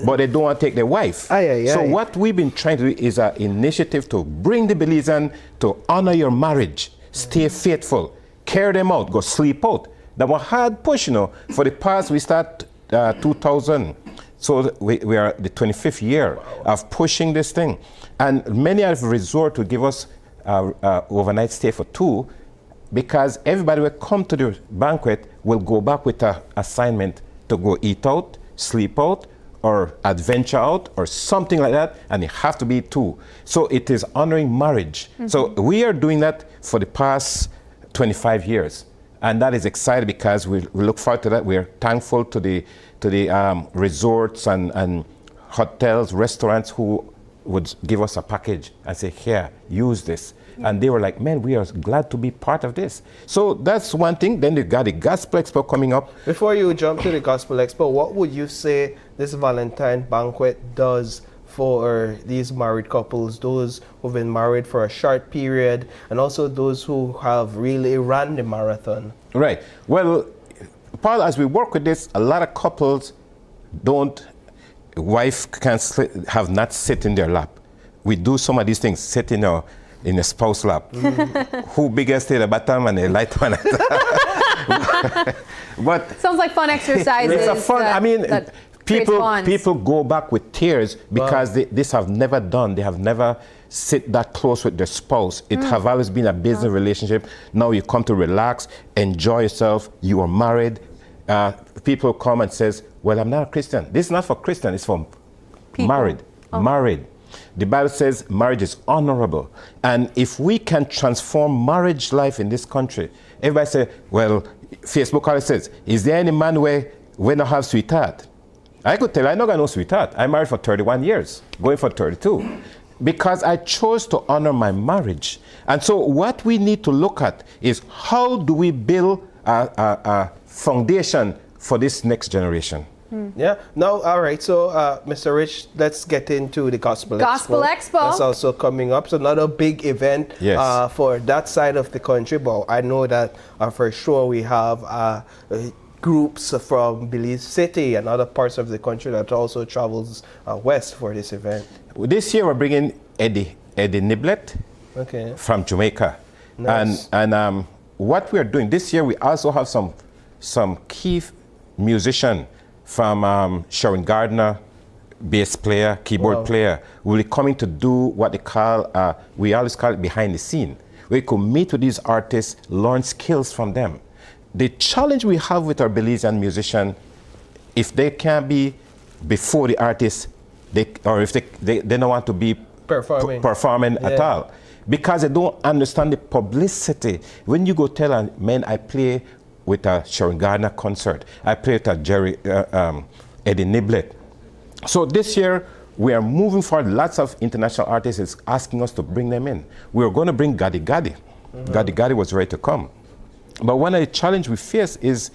But they don't want to take their wife. So what we've been trying to do is an initiative to bring the Belizean to honor your marriage, stay faithful, carry them out, go sleep out. That was hard push, you know. For the past, we start 2000. So we are the 25th year of pushing this thing. And many of the resorts will give us overnight stay for 2, because everybody will come to the banquet will go back with an assignment to go eat out, sleep out, or adventure out, or something like that, and it have to be 2. So it is honoring marriage. So we are doing that for the past 25 years, and that is exciting because we look forward to that. We're thankful to the resorts and hotels, restaurants who would give us a package and say, here, use this. And they were like, man, we are glad to be part of this. So that's one thing. Then you got the Gospel Expo coming up. Before you jump to the Gospel Expo, what would you say this Valentine banquet does for these married couples, those who've been married for a short period, and also those who have really run the marathon? Right. Well, Paul, as we work with this, a lot of couples wife can have not sit in their lap. We do some of these things, sit in a spouse lap. Who biggest at the bottom and the light one at the But sounds like fun exercises. It's a fun, I mean, people go back with tears because this have never done. They have never sit that close with their spouse. It have always been a business relationship. Now you come to relax, enjoy yourself. You are married. People come and says, well, I'm not a Christian. This is not for Christian. It's for married. Married. The Bible says marriage is honorable. And if we can transform marriage life in this country, everybody say, well, Facebook always says, is there any man where we don't have sweetheart? I could tell you, I don't got no sweetheart. I'm married for 31 years, going for 32. Because I chose to honor my marriage. And so what we need to look at is how do we build a foundation for this next generation. Yeah. Now, all right. So, Mr. Rich, let's get into the Gospel Expo. That's also coming up. So, another big event for that side of the country. But I know that for sure we have groups from Belize City and other parts of the country that also travels west for this event. This year we're bringing Eddie Niblet from Jamaica. Nice. And what we're doing this year, we also have some key musician from Sharon Gardner, bass player, keyboard player, will be coming to do what they call, we always call it behind the scene. We could meet with these artists, learn skills from them. The challenge we have with our Belizean musician, if they can't be before the artist, or if they don't want to be performing at all, because they don't understand the publicity. When you go tell a man, I play with a Sharon Gardner concert, I play with a Eddie Niblet. So this year, we are moving forward. Lots of international artists is asking us to bring them in. We were going to bring Gadi Gadi. Gadi Gadi was ready to come. But one of the challenges we face is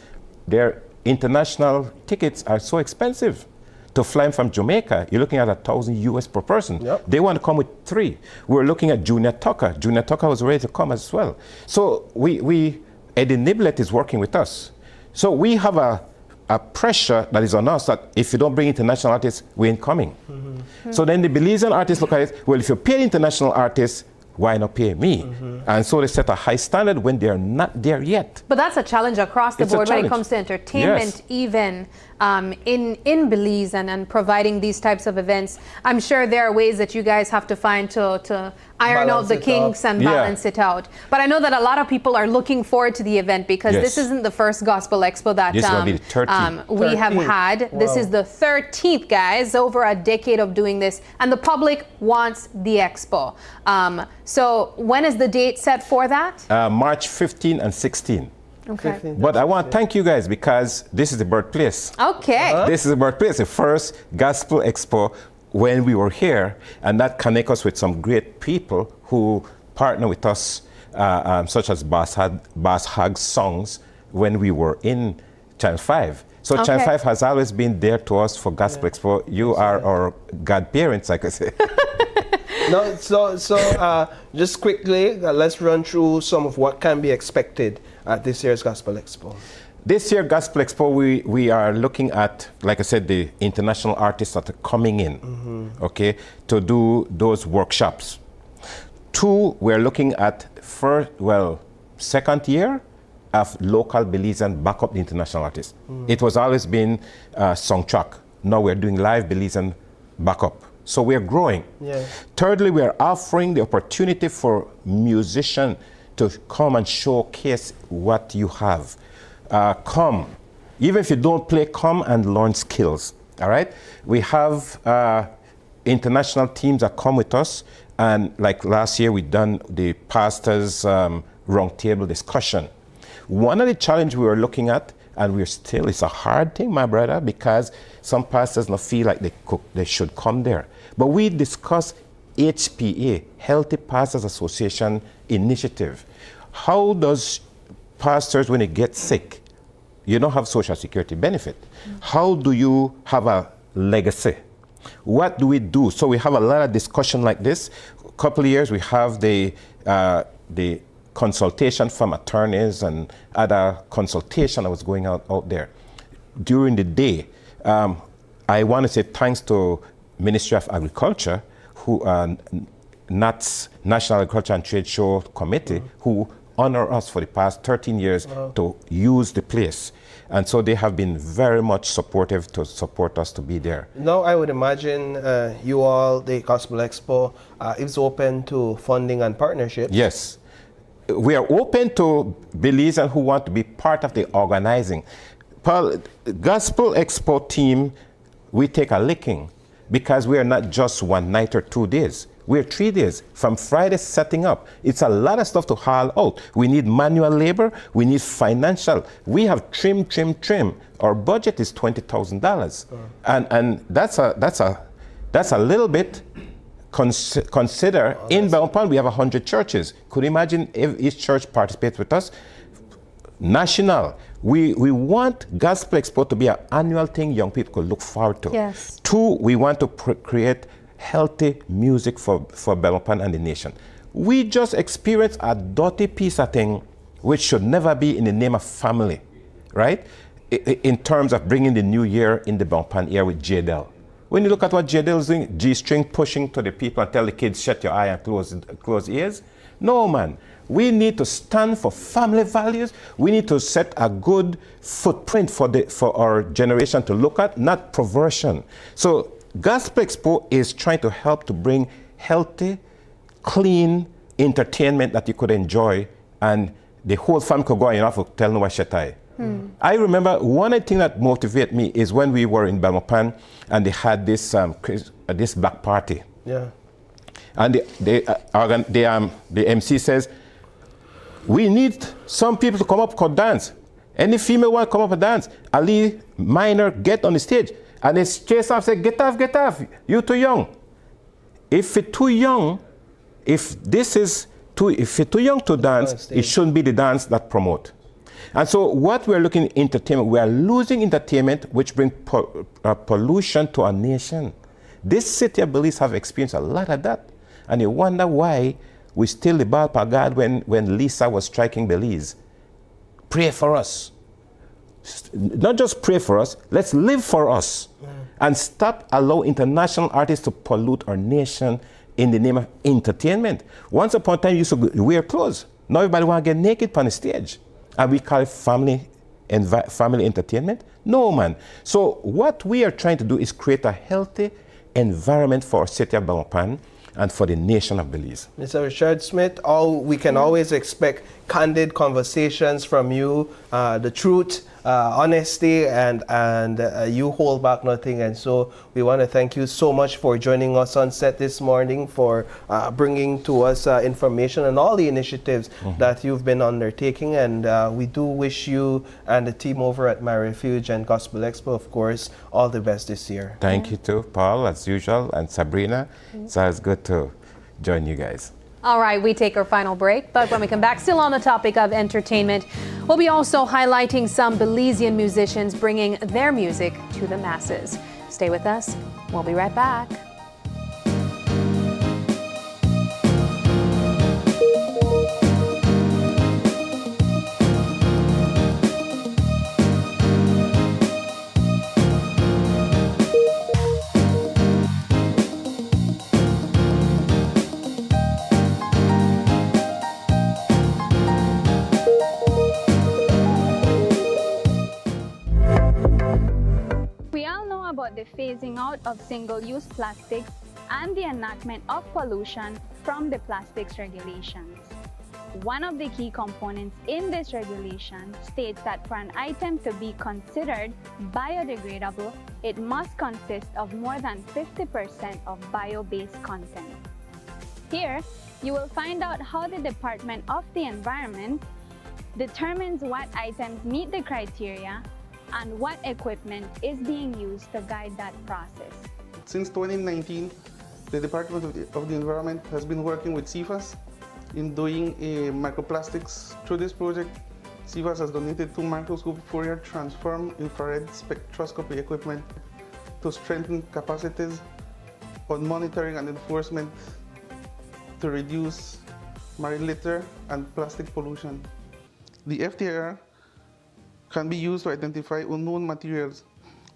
their international tickets are so expensive. To fly from Jamaica, you're looking at $1,000 US per person. Yep. They want to come with 3. We're looking at Junior Tucker. Junior Tucker was ready to come as well. So Eddie Niblet is working with us. So we have a pressure that is on us that if you don't bring international artists, we ain't coming. So then the Belizean artists look at it, well, if you pay international artists, why not pay me? And so they set a high standard when they're not there yet. But that's a challenge across the board when it comes to entertainment, even in Belize and providing these types of events. I'm sure there are ways that you guys have to find to iron out the kinks and balance it out. But I know that a lot of people are looking forward to the event because this isn't the first Gospel Expo that we have had. Wow. This is the 13th, guys, over a decade of doing this, and the public wants the Expo. So when is the date set for that? March 15 and 16. Okay. But I want to thank you guys because this is the birthplace. Okay. This is the birthplace, the first Gospel Expo when we were here, and that connects us with some great people who partner with us, such as Bass Hag's songs when we were in Channel 5. So Channel 5 has always been there to us for Gospel Expo. You are our godparents, I could say. No, so just quickly, let's run through some of what can be expected at this year's Gospel Expo. This year, Gospel Expo, we are looking at, like I said, the international artists that are coming in, okay, to do those workshops. 2, we're looking at second year of local Belizean backup the international artists. It was always been song track. Now we're doing live Belizean backup. So we're growing. Yeah. Thirdly, we are offering the opportunity for musicians to come and showcase what you have. Come. Even if you don't play, come and learn skills. All right? We have international teams that come with us. And like last year, we done the pastors' roundtable discussion. One of the challenges we were looking at, and it's a hard thing, my brother, because some pastors don't feel like they should come there. But we discussed HPA, Healthy Pastors Association initiative. How does pastors, when they get sick, you don't have Social Security benefit. How do you have a legacy? What do we do? So we have a lot of discussion like this. A couple of years we have the consultation from attorneys and other consultation that was going out there. During the day, I want to say thanks to Ministry of Agriculture, who NATS, National Agriculture and Trade Show Committee, who honor us for the past 13 years to use the place. And so they have been very much supportive to support us to be there. Now I would imagine you all, the Gospel Expo, is open to funding and partnerships. Yes. We are open to Belizeans who want to be part of the organizing. Paul, Gospel Expo team, we take a licking because we are not just one night or 2 days. We're 3 days. From Friday setting up. It's a lot of stuff to haul out. We need manual labor. We need financial. We have trim. Our budget is $20,000. And that's a little bit. Consider in Belmont we have 100 churches. Could you imagine if each church participates with us? National. We want Gospel Expo to be an annual thing young people could look forward to. Yes. 2, we want to create healthy music for Belmont and the nation. We just experienced a dirty piece of thing which should never be in the name of family, right? In terms of bringing the new year in the Belmont area with JDL. When you look at what JDL is doing, G-string pushing to the people and tell the kids, shut your eye and close ears. No, man. We need to stand for family values. We need to set a good footprint for our generation to look at, not perversion. So Gospel Expo is trying to help to bring healthy, clean entertainment that you could enjoy, and the whole family could go and you don't have to tell no one shut eye. I remember one of the things that motivated me is when we were in Belmopan and they had this this black party. Yeah. And the MC says, we need some people to come up and dance. Any female want to come up and dance. Ali Minor, get on the stage. And it's chase off, say, get off, you too young. If you're too young, if you're too young to dance, it shouldn't be the dance that promote. And so what we're looking at entertainment, we are losing entertainment, which brings pollution to our nation. This city of Belize have experienced a lot of that. And you wonder why we still the ball per God when Lisa was striking Belize. Pray for us. Not just pray for us, let's live for us. And stop allowing international artists to pollute our nation in the name of entertainment. Once upon a time, you used to wear clothes. Now everybody want to get naked on the stage. And we call it family entertainment? No, man. So what we are trying to do is create a healthy environment for our city of Belmopan and for the nation of Belize. Mr. Richard Smith, we can always expect candid conversations from you, the truth, honesty, and you hold back nothing. And so we want to thank you so much for joining us on set this morning, for bringing to us information and all the initiatives that you've been undertaking. And we do wish you and the team over at My Refuge and Gospel Expo, of course, all the best this year. Thank you too, Paul, as usual, and Sabrina. So it's good to join you guys. All right, we take our final break, but when we come back, still on the topic of entertainment, we'll be also highlighting some Belizean musicians bringing their music to the masses. Stay with us. We'll be right back. The phasing out of single-use plastics and the enactment of pollution from the plastics regulations. One of the key components in this regulation states that for an item to be considered biodegradable, it must consist of more than 50% of bio-based content. Here, you will find out how the Department of the Environment determines what items meet the criteria and what equipment is being used to guide that process. Since 2019, the Department of the Environment has been working with CIFAS in doing microplastics. Through this project, CIFAS has donated 2 microscope Fourier transform infrared spectroscopy equipment to strengthen capacities on monitoring and enforcement to reduce marine litter and plastic pollution. The FTIR can be used to identify unknown materials.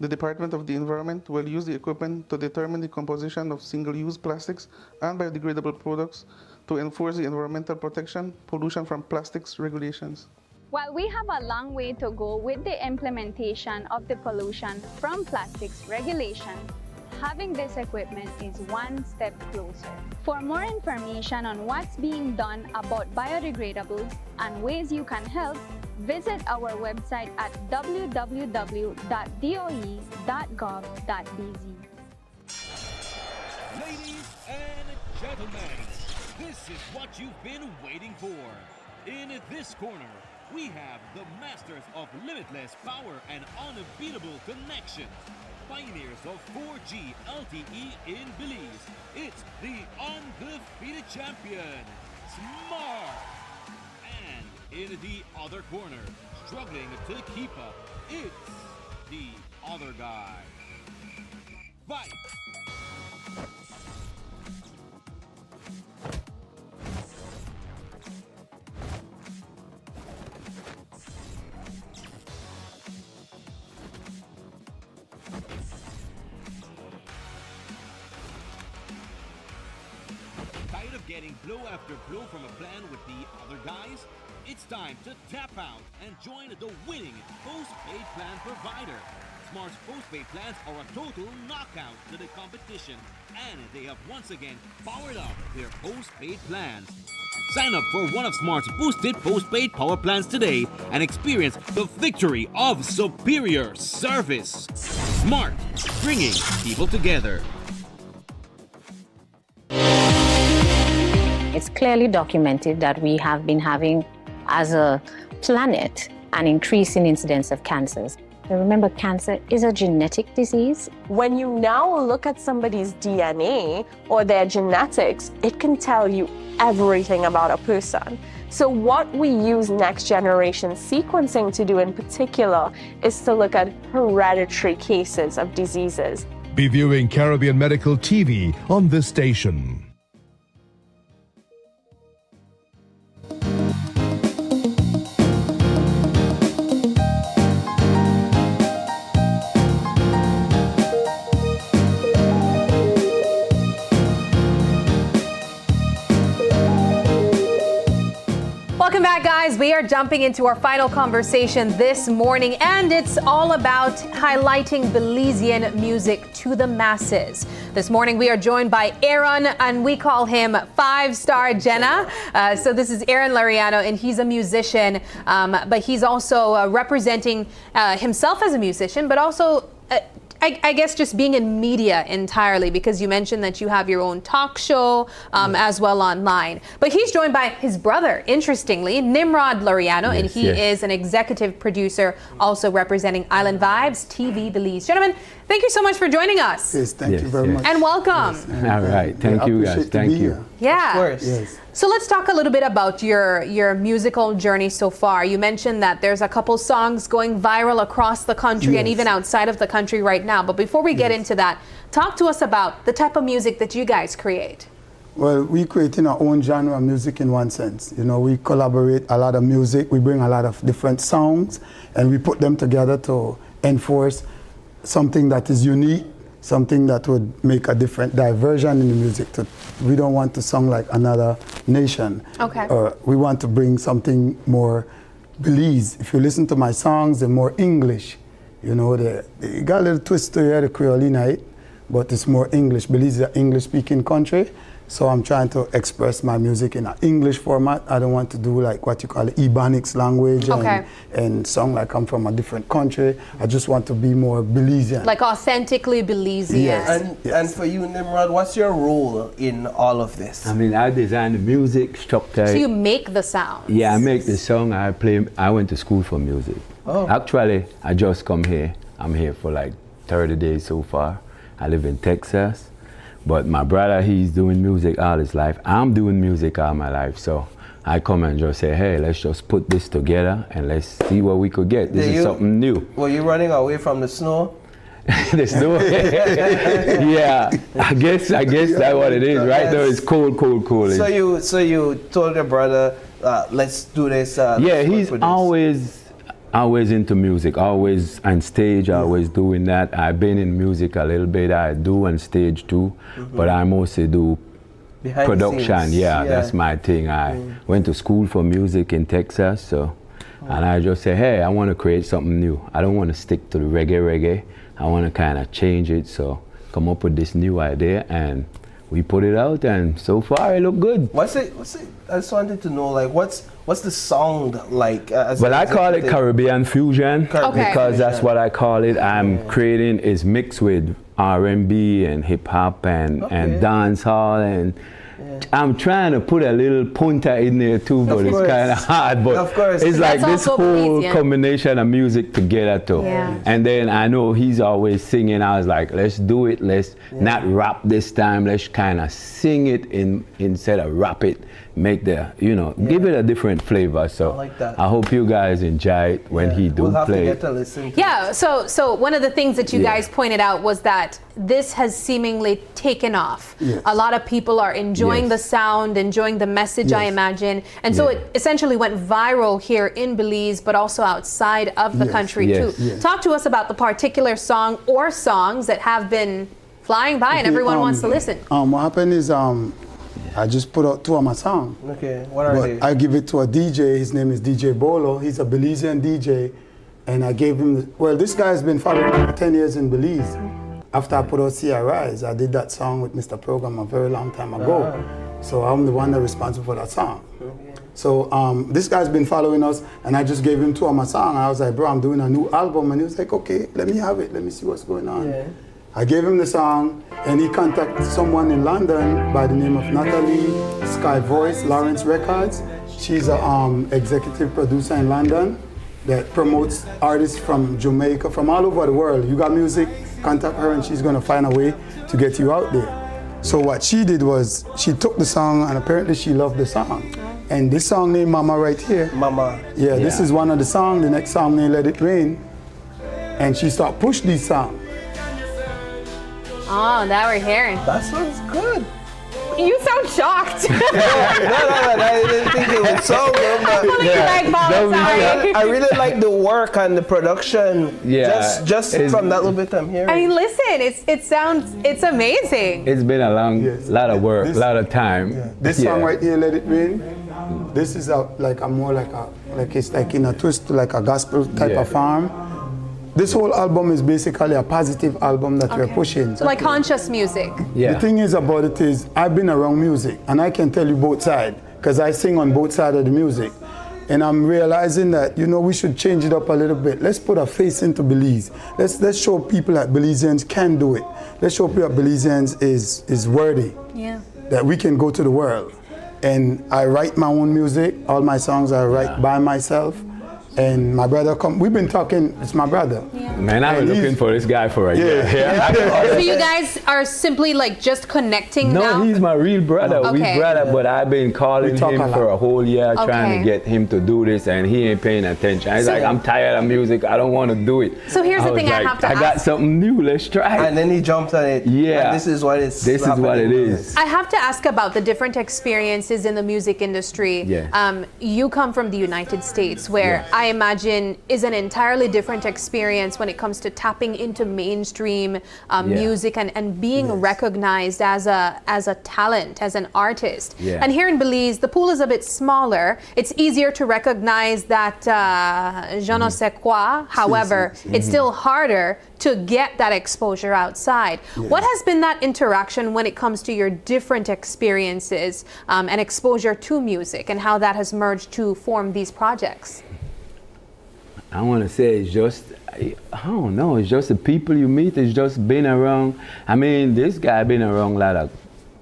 The Department of the Environment will use the equipment to determine the composition of single-use plastics and biodegradable products to enforce the environmental protection, pollution from plastics regulations. While we have a long way to go with the implementation of the pollution from plastics regulation, having this equipment is one step closer. For more information on what's being done about biodegradables and ways you can help, visit our website at www.doe.gov.bz. Ladies and gentlemen, this is what you've been waiting for. In this corner, we have the masters of limitless power and unbeatable connection. Pioneers of 4G LTE in Belize. It's the undefeated champion, Smart. And in the other corner, struggling to keep up, it's the other guy. Fight! Tired of getting blow after blow from a plan with the other guys? It's time to tap out and join the winning postpaid plan provider. Smart's postpaid plans are a total knockout to the competition, and they have once again powered up their postpaid plans. Sign up for one of Smart's boosted postpaid power plans today and experience the victory of superior service. Smart, bringing people together. It's clearly documented that we have been having, as a planet, an increase in incidence of cancers. Remember, cancer is a genetic disease. When you now look at somebody's DNA or their genetics, it can tell you everything about a person. So what we use next generation sequencing to do in particular is to look at hereditary cases of diseases. Be viewing Caribbean Medical TV on this station. Welcome back, guys. We are jumping into our final conversation this morning, and it's all about highlighting Belizean music to the masses. This morning, we are joined by Aaron, and we call him 5-Star Jenna. So this is Aaron Lariano, and he's a musician, but he's also representing himself as a musician, but also I guess just being in media entirely, because you mentioned that you have your own talk show as well online. But he's joined by his brother, interestingly, Nimrod Lariano, and he is an executive producer, also representing Island Vibes TV Belize. Gentlemen, thank you so much for joining us. Yes, thank you very much. And welcome. All right, thank you guys. Thank you. Yeah. Of course. Yes. So let's talk a little bit about your musical journey so far. You mentioned that there's a couple songs going viral across the country and even outside of the country right now. But before we get into that, talk to us about the type of music that you guys create. Well, we creating our own genre of music in one sense. You know, we collaborate a lot of music. We bring a lot of different sounds and we put them together to enforce something that is unique, something that would make a different diversion in the music. We don't want to sound like another nation. Okay. We want to bring something more Belize. If you listen to my songs, they're more English. You know, they got a little twist to the Creole in it, but it's more English. Belize is an English-speaking country. So I'm trying to express my music in an English format. I don't want to do like what you call Ebonics language and song like I'm from a different country. I just want to be more Belizean. Like authentically Belizean. Yes. And for you, Nimrod, what's your role in all of this? I mean, I design the music, structure. So you make the sound. Yeah, I make the song. I went to school for music. Oh. Actually, I just come here. I'm here for like 30 days so far. I live in Texas. But my brother, he's doing music all his life. I'm doing music all my life. So I come and just say, hey, let's just put this together and let's see what we could get. This is something new. Were you running away from the snow? The snow? Yeah, I guess that's what it is. Right now it's cold. So you told your brother, let's do this. Yeah, he's always into music, always on stage, always doing that. I've been in music a little bit. I do on stage too, but I mostly do behind production. Yeah, that's my thing. I went to school for music in Texas, so and I just say, hey, I want to create something new. I don't want to stick to the reggae. I want to kind of change it, so come up with this new idea and we put it out, and so far it looked good. What's it? I just wanted to know, like, what's the sound like? Well, I call it Caribbean fusion because that's what I call it. I'm creating is mixed with R&B and hip hop and dance hall, and I'm trying to put a little punta in there too, but it's kind of hard. But it's like this whole combination of music together too. Yeah. And then I know he's always singing. I was like, let's do it. Let's not rap this time. Let's kind of sing it instead of rap it. Make the, give it a different flavor. So I like that. I hope you guys enjoy it when he do we'll have play to it. get to listen to Yeah, so one of the things that you guys pointed out was that this has seemingly taken off. Yes. A lot of people are enjoying the sound, enjoying the message, I imagine. And so it essentially went viral here in Belize, but also outside of the country too. Yes. Talk to us about the particular song or songs that have been flying by and everyone wants to listen. What happened is I just put out 2 of my songs. Okay, what are they? I give it to a DJ. His name is DJ Bolo. He's a Belizean DJ. And I gave him, this guy's been following me for 10 years in Belize. After I put out CRIs, I did that song with Mr. Program a very long time ago. So I'm the one that's responsible for that song. So this guy's been following us, and I just gave him 2 of my songs. I was like, bro, I'm doing a new album. And he was like, okay, let me have it. Let me see what's going on. Yeah. I gave him the song, and he contacted someone in London by the name of Natalie Sky Voice, Lawrence Records. She's an executive producer in London. that promotes artists from Jamaica, from all over the world. You got music, contact her and she's gonna find a way to get you out there. So what she did was, she took the song and apparently she loved the song. And this song named Mama right here. Mama. Yeah, this is one of the songs. The next song named Let It Rain. And she started push these songs. Oh, that we're hearing. That sounds good. You sound shocked. no, I didn't think it was so good, but I really like the work and the production. Yeah, just from that little bit I'm hearing. I mean, listen, it's amazing. It's been a lot of work, a lot of time. This song right here, Let It Rain. This is it's like in a twist, like a gospel type of form. This whole album is basically a positive album that we're pushing. Like conscious music. The thing is about it is, I've been around music and I can tell you both sides, because I sing on both sides of the music. And I'm realizing that, you know, we should change it up a little bit. Let's put a face into Belize. Let's show people that Belizeans can do it. Let's show people that Belizeans is worthy. Yeah. That we can go to the world. And I write my own music. All my songs I write by myself. And my brother we've been talking, it's my brother. Yeah. Man, I've been looking for this guy for a year. So you guys are simply like just connecting now? No, he's my real brother. Okay. We brother, but I've been calling him for a whole year trying to get him to do this, and he ain't paying attention. He's like, I'm tired of music, I don't want to do it. So here's the thing I have to ask. I got something new, let's try it. And then he jumped on it. Yeah. And this is what it's This is what it is. I have to ask about the different experiences in the music industry. Yeah. You come from the United States, where I imagine is an entirely different experience when it comes to tapping into mainstream music and being recognized as a talent, as an artist. And here in Belize, the pool is a bit smaller. It's easier to recognize that je ne sais quoi. However, it's still harder to get that exposure outside. What has been that interaction when it comes to your different experiences and exposure to music, and how that has merged to form these projects? I want to say it's just, I don't know, it's just the people you meet, it's just been around. I mean, this guy been around a lot of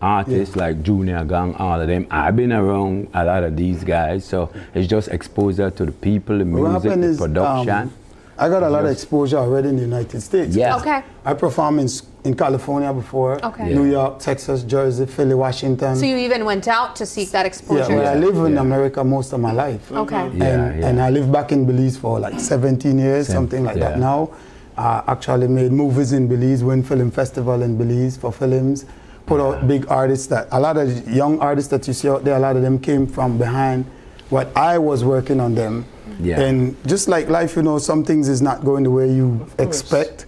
artists like Junior Gang, all of them. I've been around a lot of these guys, so it's just exposure to the people, the music, the production. I got a lot of exposure already in the United States. Okay. I performed in California before, New York, Texas, Jersey, Philly, Washington. So you even went out to seek that exposure? Yeah, well, I live in America most of my life. Okay. And I live back in Belize for like 17 years, something like that now. Actually made movies in Belize, win film festival in Belize for films, put out big artists that, a lot of young artists that you see out there, a lot of them came from behind what I was working on them. And just like life, you know, some things is not going the way you expect.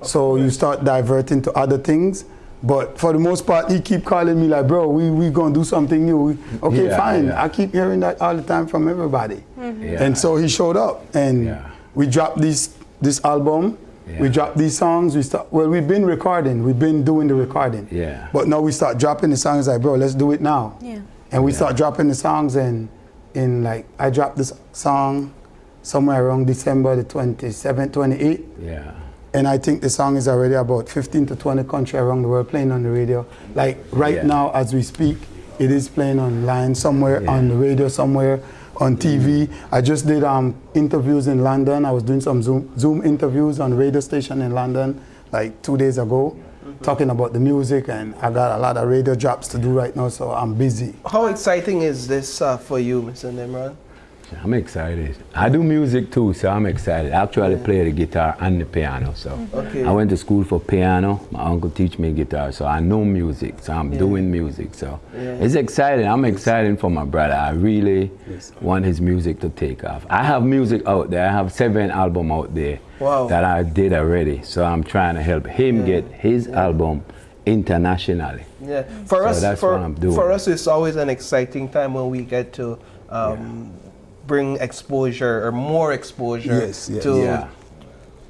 So you start diverting to other things. But for the most part, he keep calling me like, bro, we gonna do something new. Okay, fine. I keep hearing that all the time from everybody. And so he showed up, and we dropped this album. We dropped these songs. We've been recording. We've been doing the recording. But now we start dropping the songs like, bro, let's do it now. And we start dropping the songs, and I dropped this song somewhere around December the 27th, 28th. And I think the song is already about 15 to 20 countries around the world playing on the radio. Like right now, as we speak, it is playing online somewhere, on the radio somewhere, on TV. I just did interviews in London. I was doing some Zoom interviews on a radio station in London like 2 days ago, talking about the music, and I got a lot of radio jobs to do right now, so I'm busy. How exciting is this for you, Mr. Nimrod? I'm excited. I do music too, so I'm excited. I actually play the guitar and the piano, so I went to school for piano. My uncle teach me guitar, so I know music, so I'm doing music, so it's exciting. I'm excited for my brother. I really want his music to take off. I have music out there. I have 7 albums out there that I did already, so I'm trying to help him get his album internationally. For us, that's what I'm doing. For us, it's always an exciting time when we get to bring exposure or more exposure to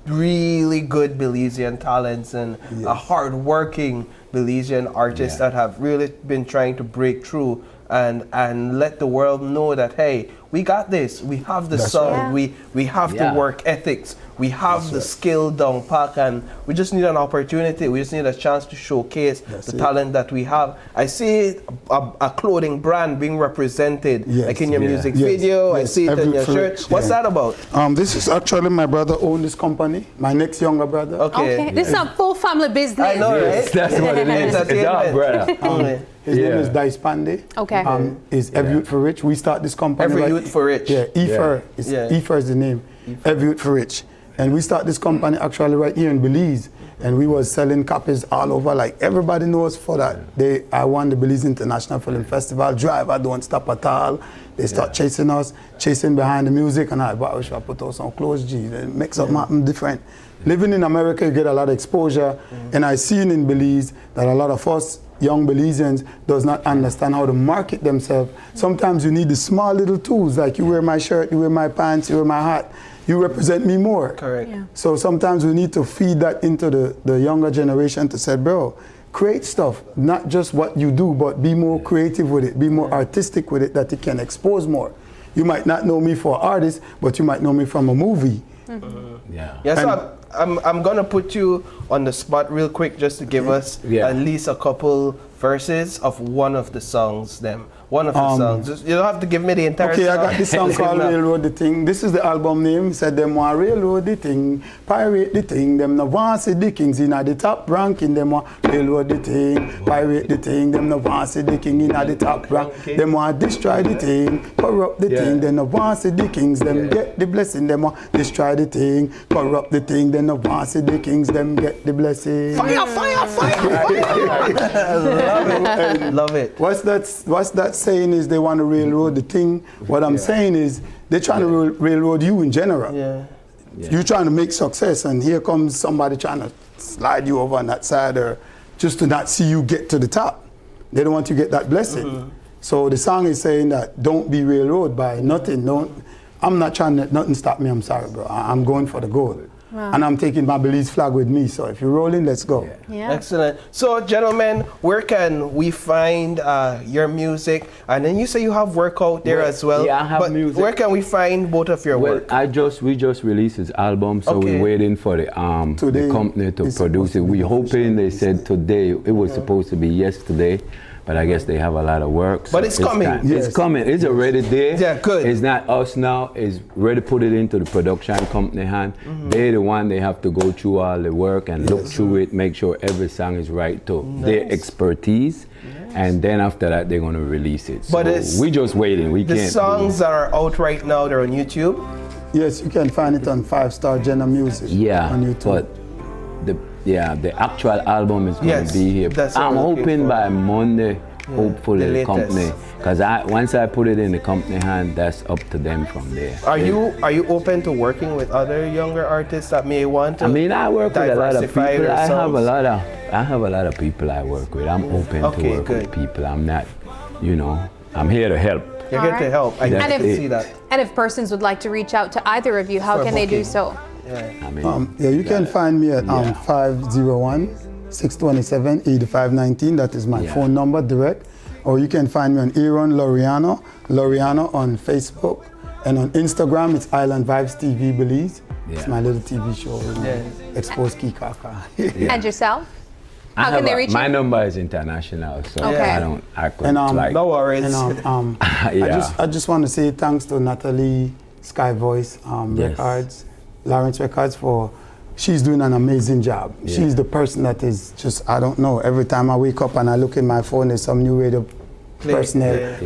really good Belizean talents and hard-working Belizean artists that have really been trying to break through and let the world know that, hey, we got this. We have the sound. We have the work ethics. We have the skill down pack, and we just need an opportunity. We just need a chance to showcase the talent that we have. I see a clothing brand being represented, like in your music video. I see it in your shirt. What's that about? This is actually my brother owned this company. My next younger brother. Okay. This is a full family business. I know, right? That's what it is. It's our brother. His name is Dice Pandey. Okay. Is Every Youth for Rich. We start this company. Every Youth for Rich. Yeah, EFR. EFR is the name. Every Youth for Rich. And we start this company actually right here in Belize. And we was selling copies all over. Like everybody knows for that. I won the Belize International Film Festival. Driver don't stop at all. They start chasing us, chasing behind the music. And I wish I put out some clothes, G. It makes something different. Living in America, you get a lot of exposure. And I seen in Belize that a lot of us young Belizeans does not understand how to market themselves. Sometimes you need the small little tools, like you wear my shirt, you wear my pants, you wear my hat. You represent me more. Correct. Yeah. So sometimes we need to feed that into the younger generation to say, bro, create stuff, not just what you do, but be more creative with it, be more artistic with it, that it can expose more. You might not know me for artist, but you might know me from a movie. Yeah, so I'm gonna put you on the spot real quick just to give us at least a couple verses of one of the songs One of the songs. Just, you don't have to give me the entire song. Okay, I got this song called Railroad the Thing. This is the album name. Said them want railroad the thing, pirate the thing. Them no want see the kings in the top ranking. Them want railroad the thing, pirate the thing. Them no want see the king in the top rank. Them want destroy the thing, corrupt the thing. Them no want see the kings. Them get the blessing. Them want destroy the thing, corrupt the thing. Them no want see the kings. Them get the blessing. Fire, fire, fire, fire. Love it. Love it. What's that saying is they want to railroad the thing. What I'm saying is they're trying to railroad you in general. You're trying to make success, and here comes somebody trying to slide you over on that side, or just to not see you get to the top. They don't want you to get that blessing. So the song is saying that don't be railroaded by nothing. I'm not trying to let nothing stop me. I'm sorry, bro. I'm going for the goal. Wow. And I'm taking my Belize flag with me. So if you're rolling, let's go. Excellent. So, gentlemen, where can we find your music? And then you say you have work out there as well. Yeah, I have music. Where can we find both of your work? We just released his album, so we're waiting for the company to produce it. We're hoping, they said today. It was supposed to be yesterday. But I guess they have a lot of work. So but it's coming. It's coming. It's already there. Yeah, good. It's not us now. It's ready to put it into the production company hand. They're the one, they have to go through all the work and look through it, make sure every song is right to their expertise. And then after that, they're going to release it. So we're just waiting. The songs that are out right now, they're on YouTube? Yes, you can find it on 5-Star Jenna Music on YouTube. But the actual album is going to be here. I'm hoping by Monday, hopefully the company, because once I put it in the company hand, that's up to them from there. Are you open to working with other younger artists that may want to? I mean, I work with a lot of people. I have a lot of people I work with. I'm open to work with people. I'm not, I'm here to help. You're here to help. I can see that. And if persons would like to reach out to either of you, how can they do so? You can find me at 501-627-8519. That is my phone number direct. Or you can find me on Aaron Loriano on Facebook. And on Instagram, it's Island Vibes TV Belize. It's my little TV show. Expose Kikaka. And yourself? How can they reach you? My number is international, so I couldn't no worries. And, I just want to say thanks to Natalie Sky Voice Records, Lawrence Records, she's doing an amazing job. She's the person that is just, I don't know, every time I wake up and I look in my phone, there's some new radio person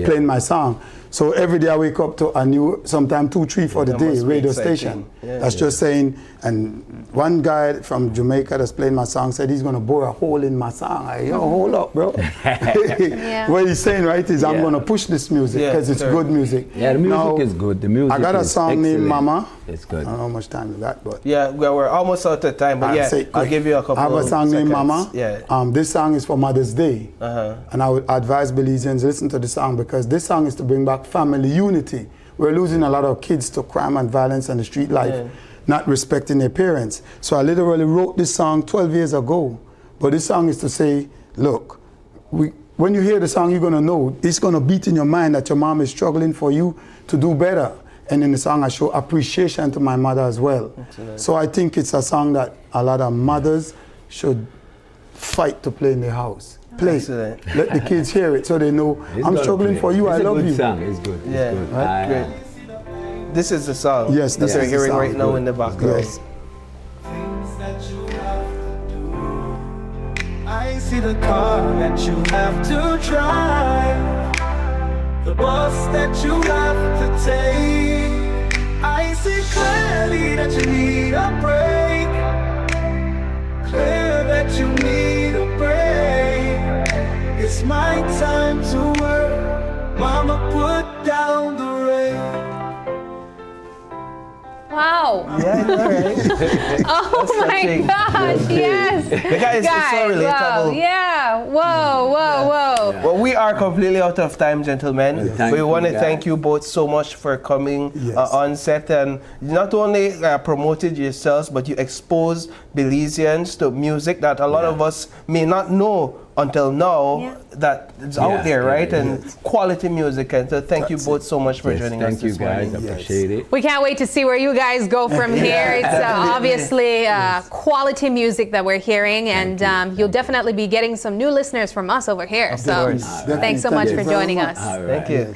playing my song. So every day I wake up to a new, sometimes 2, 3 for the day, radio station. That's just saying, and one guy from Jamaica that's playing my song said he's gonna bore a hole in my song. Hold up, bro. What he's saying, right, is I'm gonna push this music because it's good music. Yeah, the music is good. The music I got a song named Mama. It's good. I don't know how much time you got, but. Yeah, we're almost out of time, but I'll give you a couple of I have a song named Mama. This song is for Mother's Day. And I would advise Belizeans listen to the song because this song is to bring back family unity. We're losing a lot of kids to crime and violence and the street life, not respecting their parents. So I literally wrote this song 12 years ago. But this song is to say, look, when you hear the song, you're gonna know. It's gonna beat in your mind that your mom is struggling for you to do better. And in the song, I show appreciation to my mother as well. Excellent. So I think it's a song that a lot of mothers should fight to play in the house. Play. Excellent. Let the kids hear it so they know I'm struggling for you. I love you. It's a good song. It's good. Yeah. It's good. Right? Great. This is the song. Yes, this that is we're the hearing song. right now in the background. Yes. I see the car that you have to drive, the bus that you have to take. I see clearly that you need a break, clear that you need a break. It's my time to work, mama put down the rain. Wow. Yeah, right? Oh my gosh, yes. The guy is so relatable. Wow. Yeah, whoa, whoa, whoa. Well, we are completely out of time, gentlemen. Thank We want to you, thank you both so much for coming on set, and not only promoted yourselves, but you exposed Belizeans to music that a lot of us may not know until now that it's out there, right? And quality music. And so thank you both so much for joining us this morning. Thank you guys. Appreciate it. We can't wait to see where you guys go from here. It's obviously quality music that we're hearing, and you'll definitely be getting some new listeners from us over here. So thanks so much for joining us. Thank you.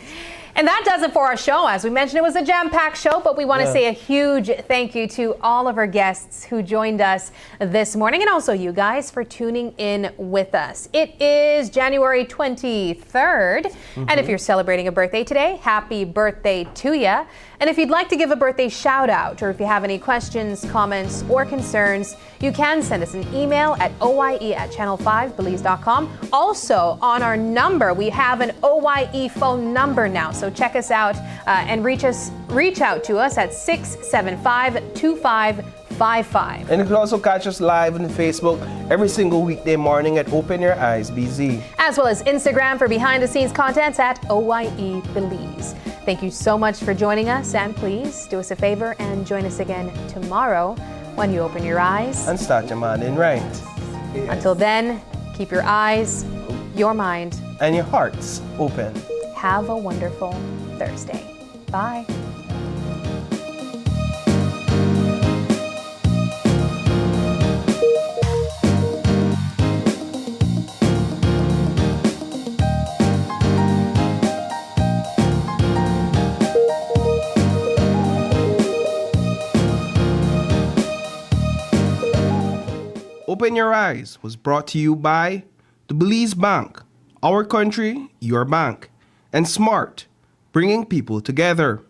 And that does it for our show. As we mentioned, it was a jam-packed show, but we want to say a huge thank you to all of our guests who joined us this morning, and also you guys for tuning in with us. It is January 23rd, and if you're celebrating a birthday today, happy birthday to you. And if you'd like to give a birthday shout out, or if you have any questions, comments, or concerns, you can send us an email at oye@channel5belize.com. Also, on our number, we have an OYE phone number now. So check us out and reach out to us at 675-2555. And you can also catch us live on Facebook every single weekday morning at Open Your Eyes BZ. As well as Instagram for behind-the-scenes contents at OYE Belize. Thank you so much for joining us, and please do us a favor and join us again tomorrow when you open your eyes and start your morning right. Until then, keep your eyes, your mind, and your hearts open. Have a wonderful Thursday. Bye. Open Your Eyes was brought to you by the Belize Bank, our country, your bank, and Smart, bringing people together.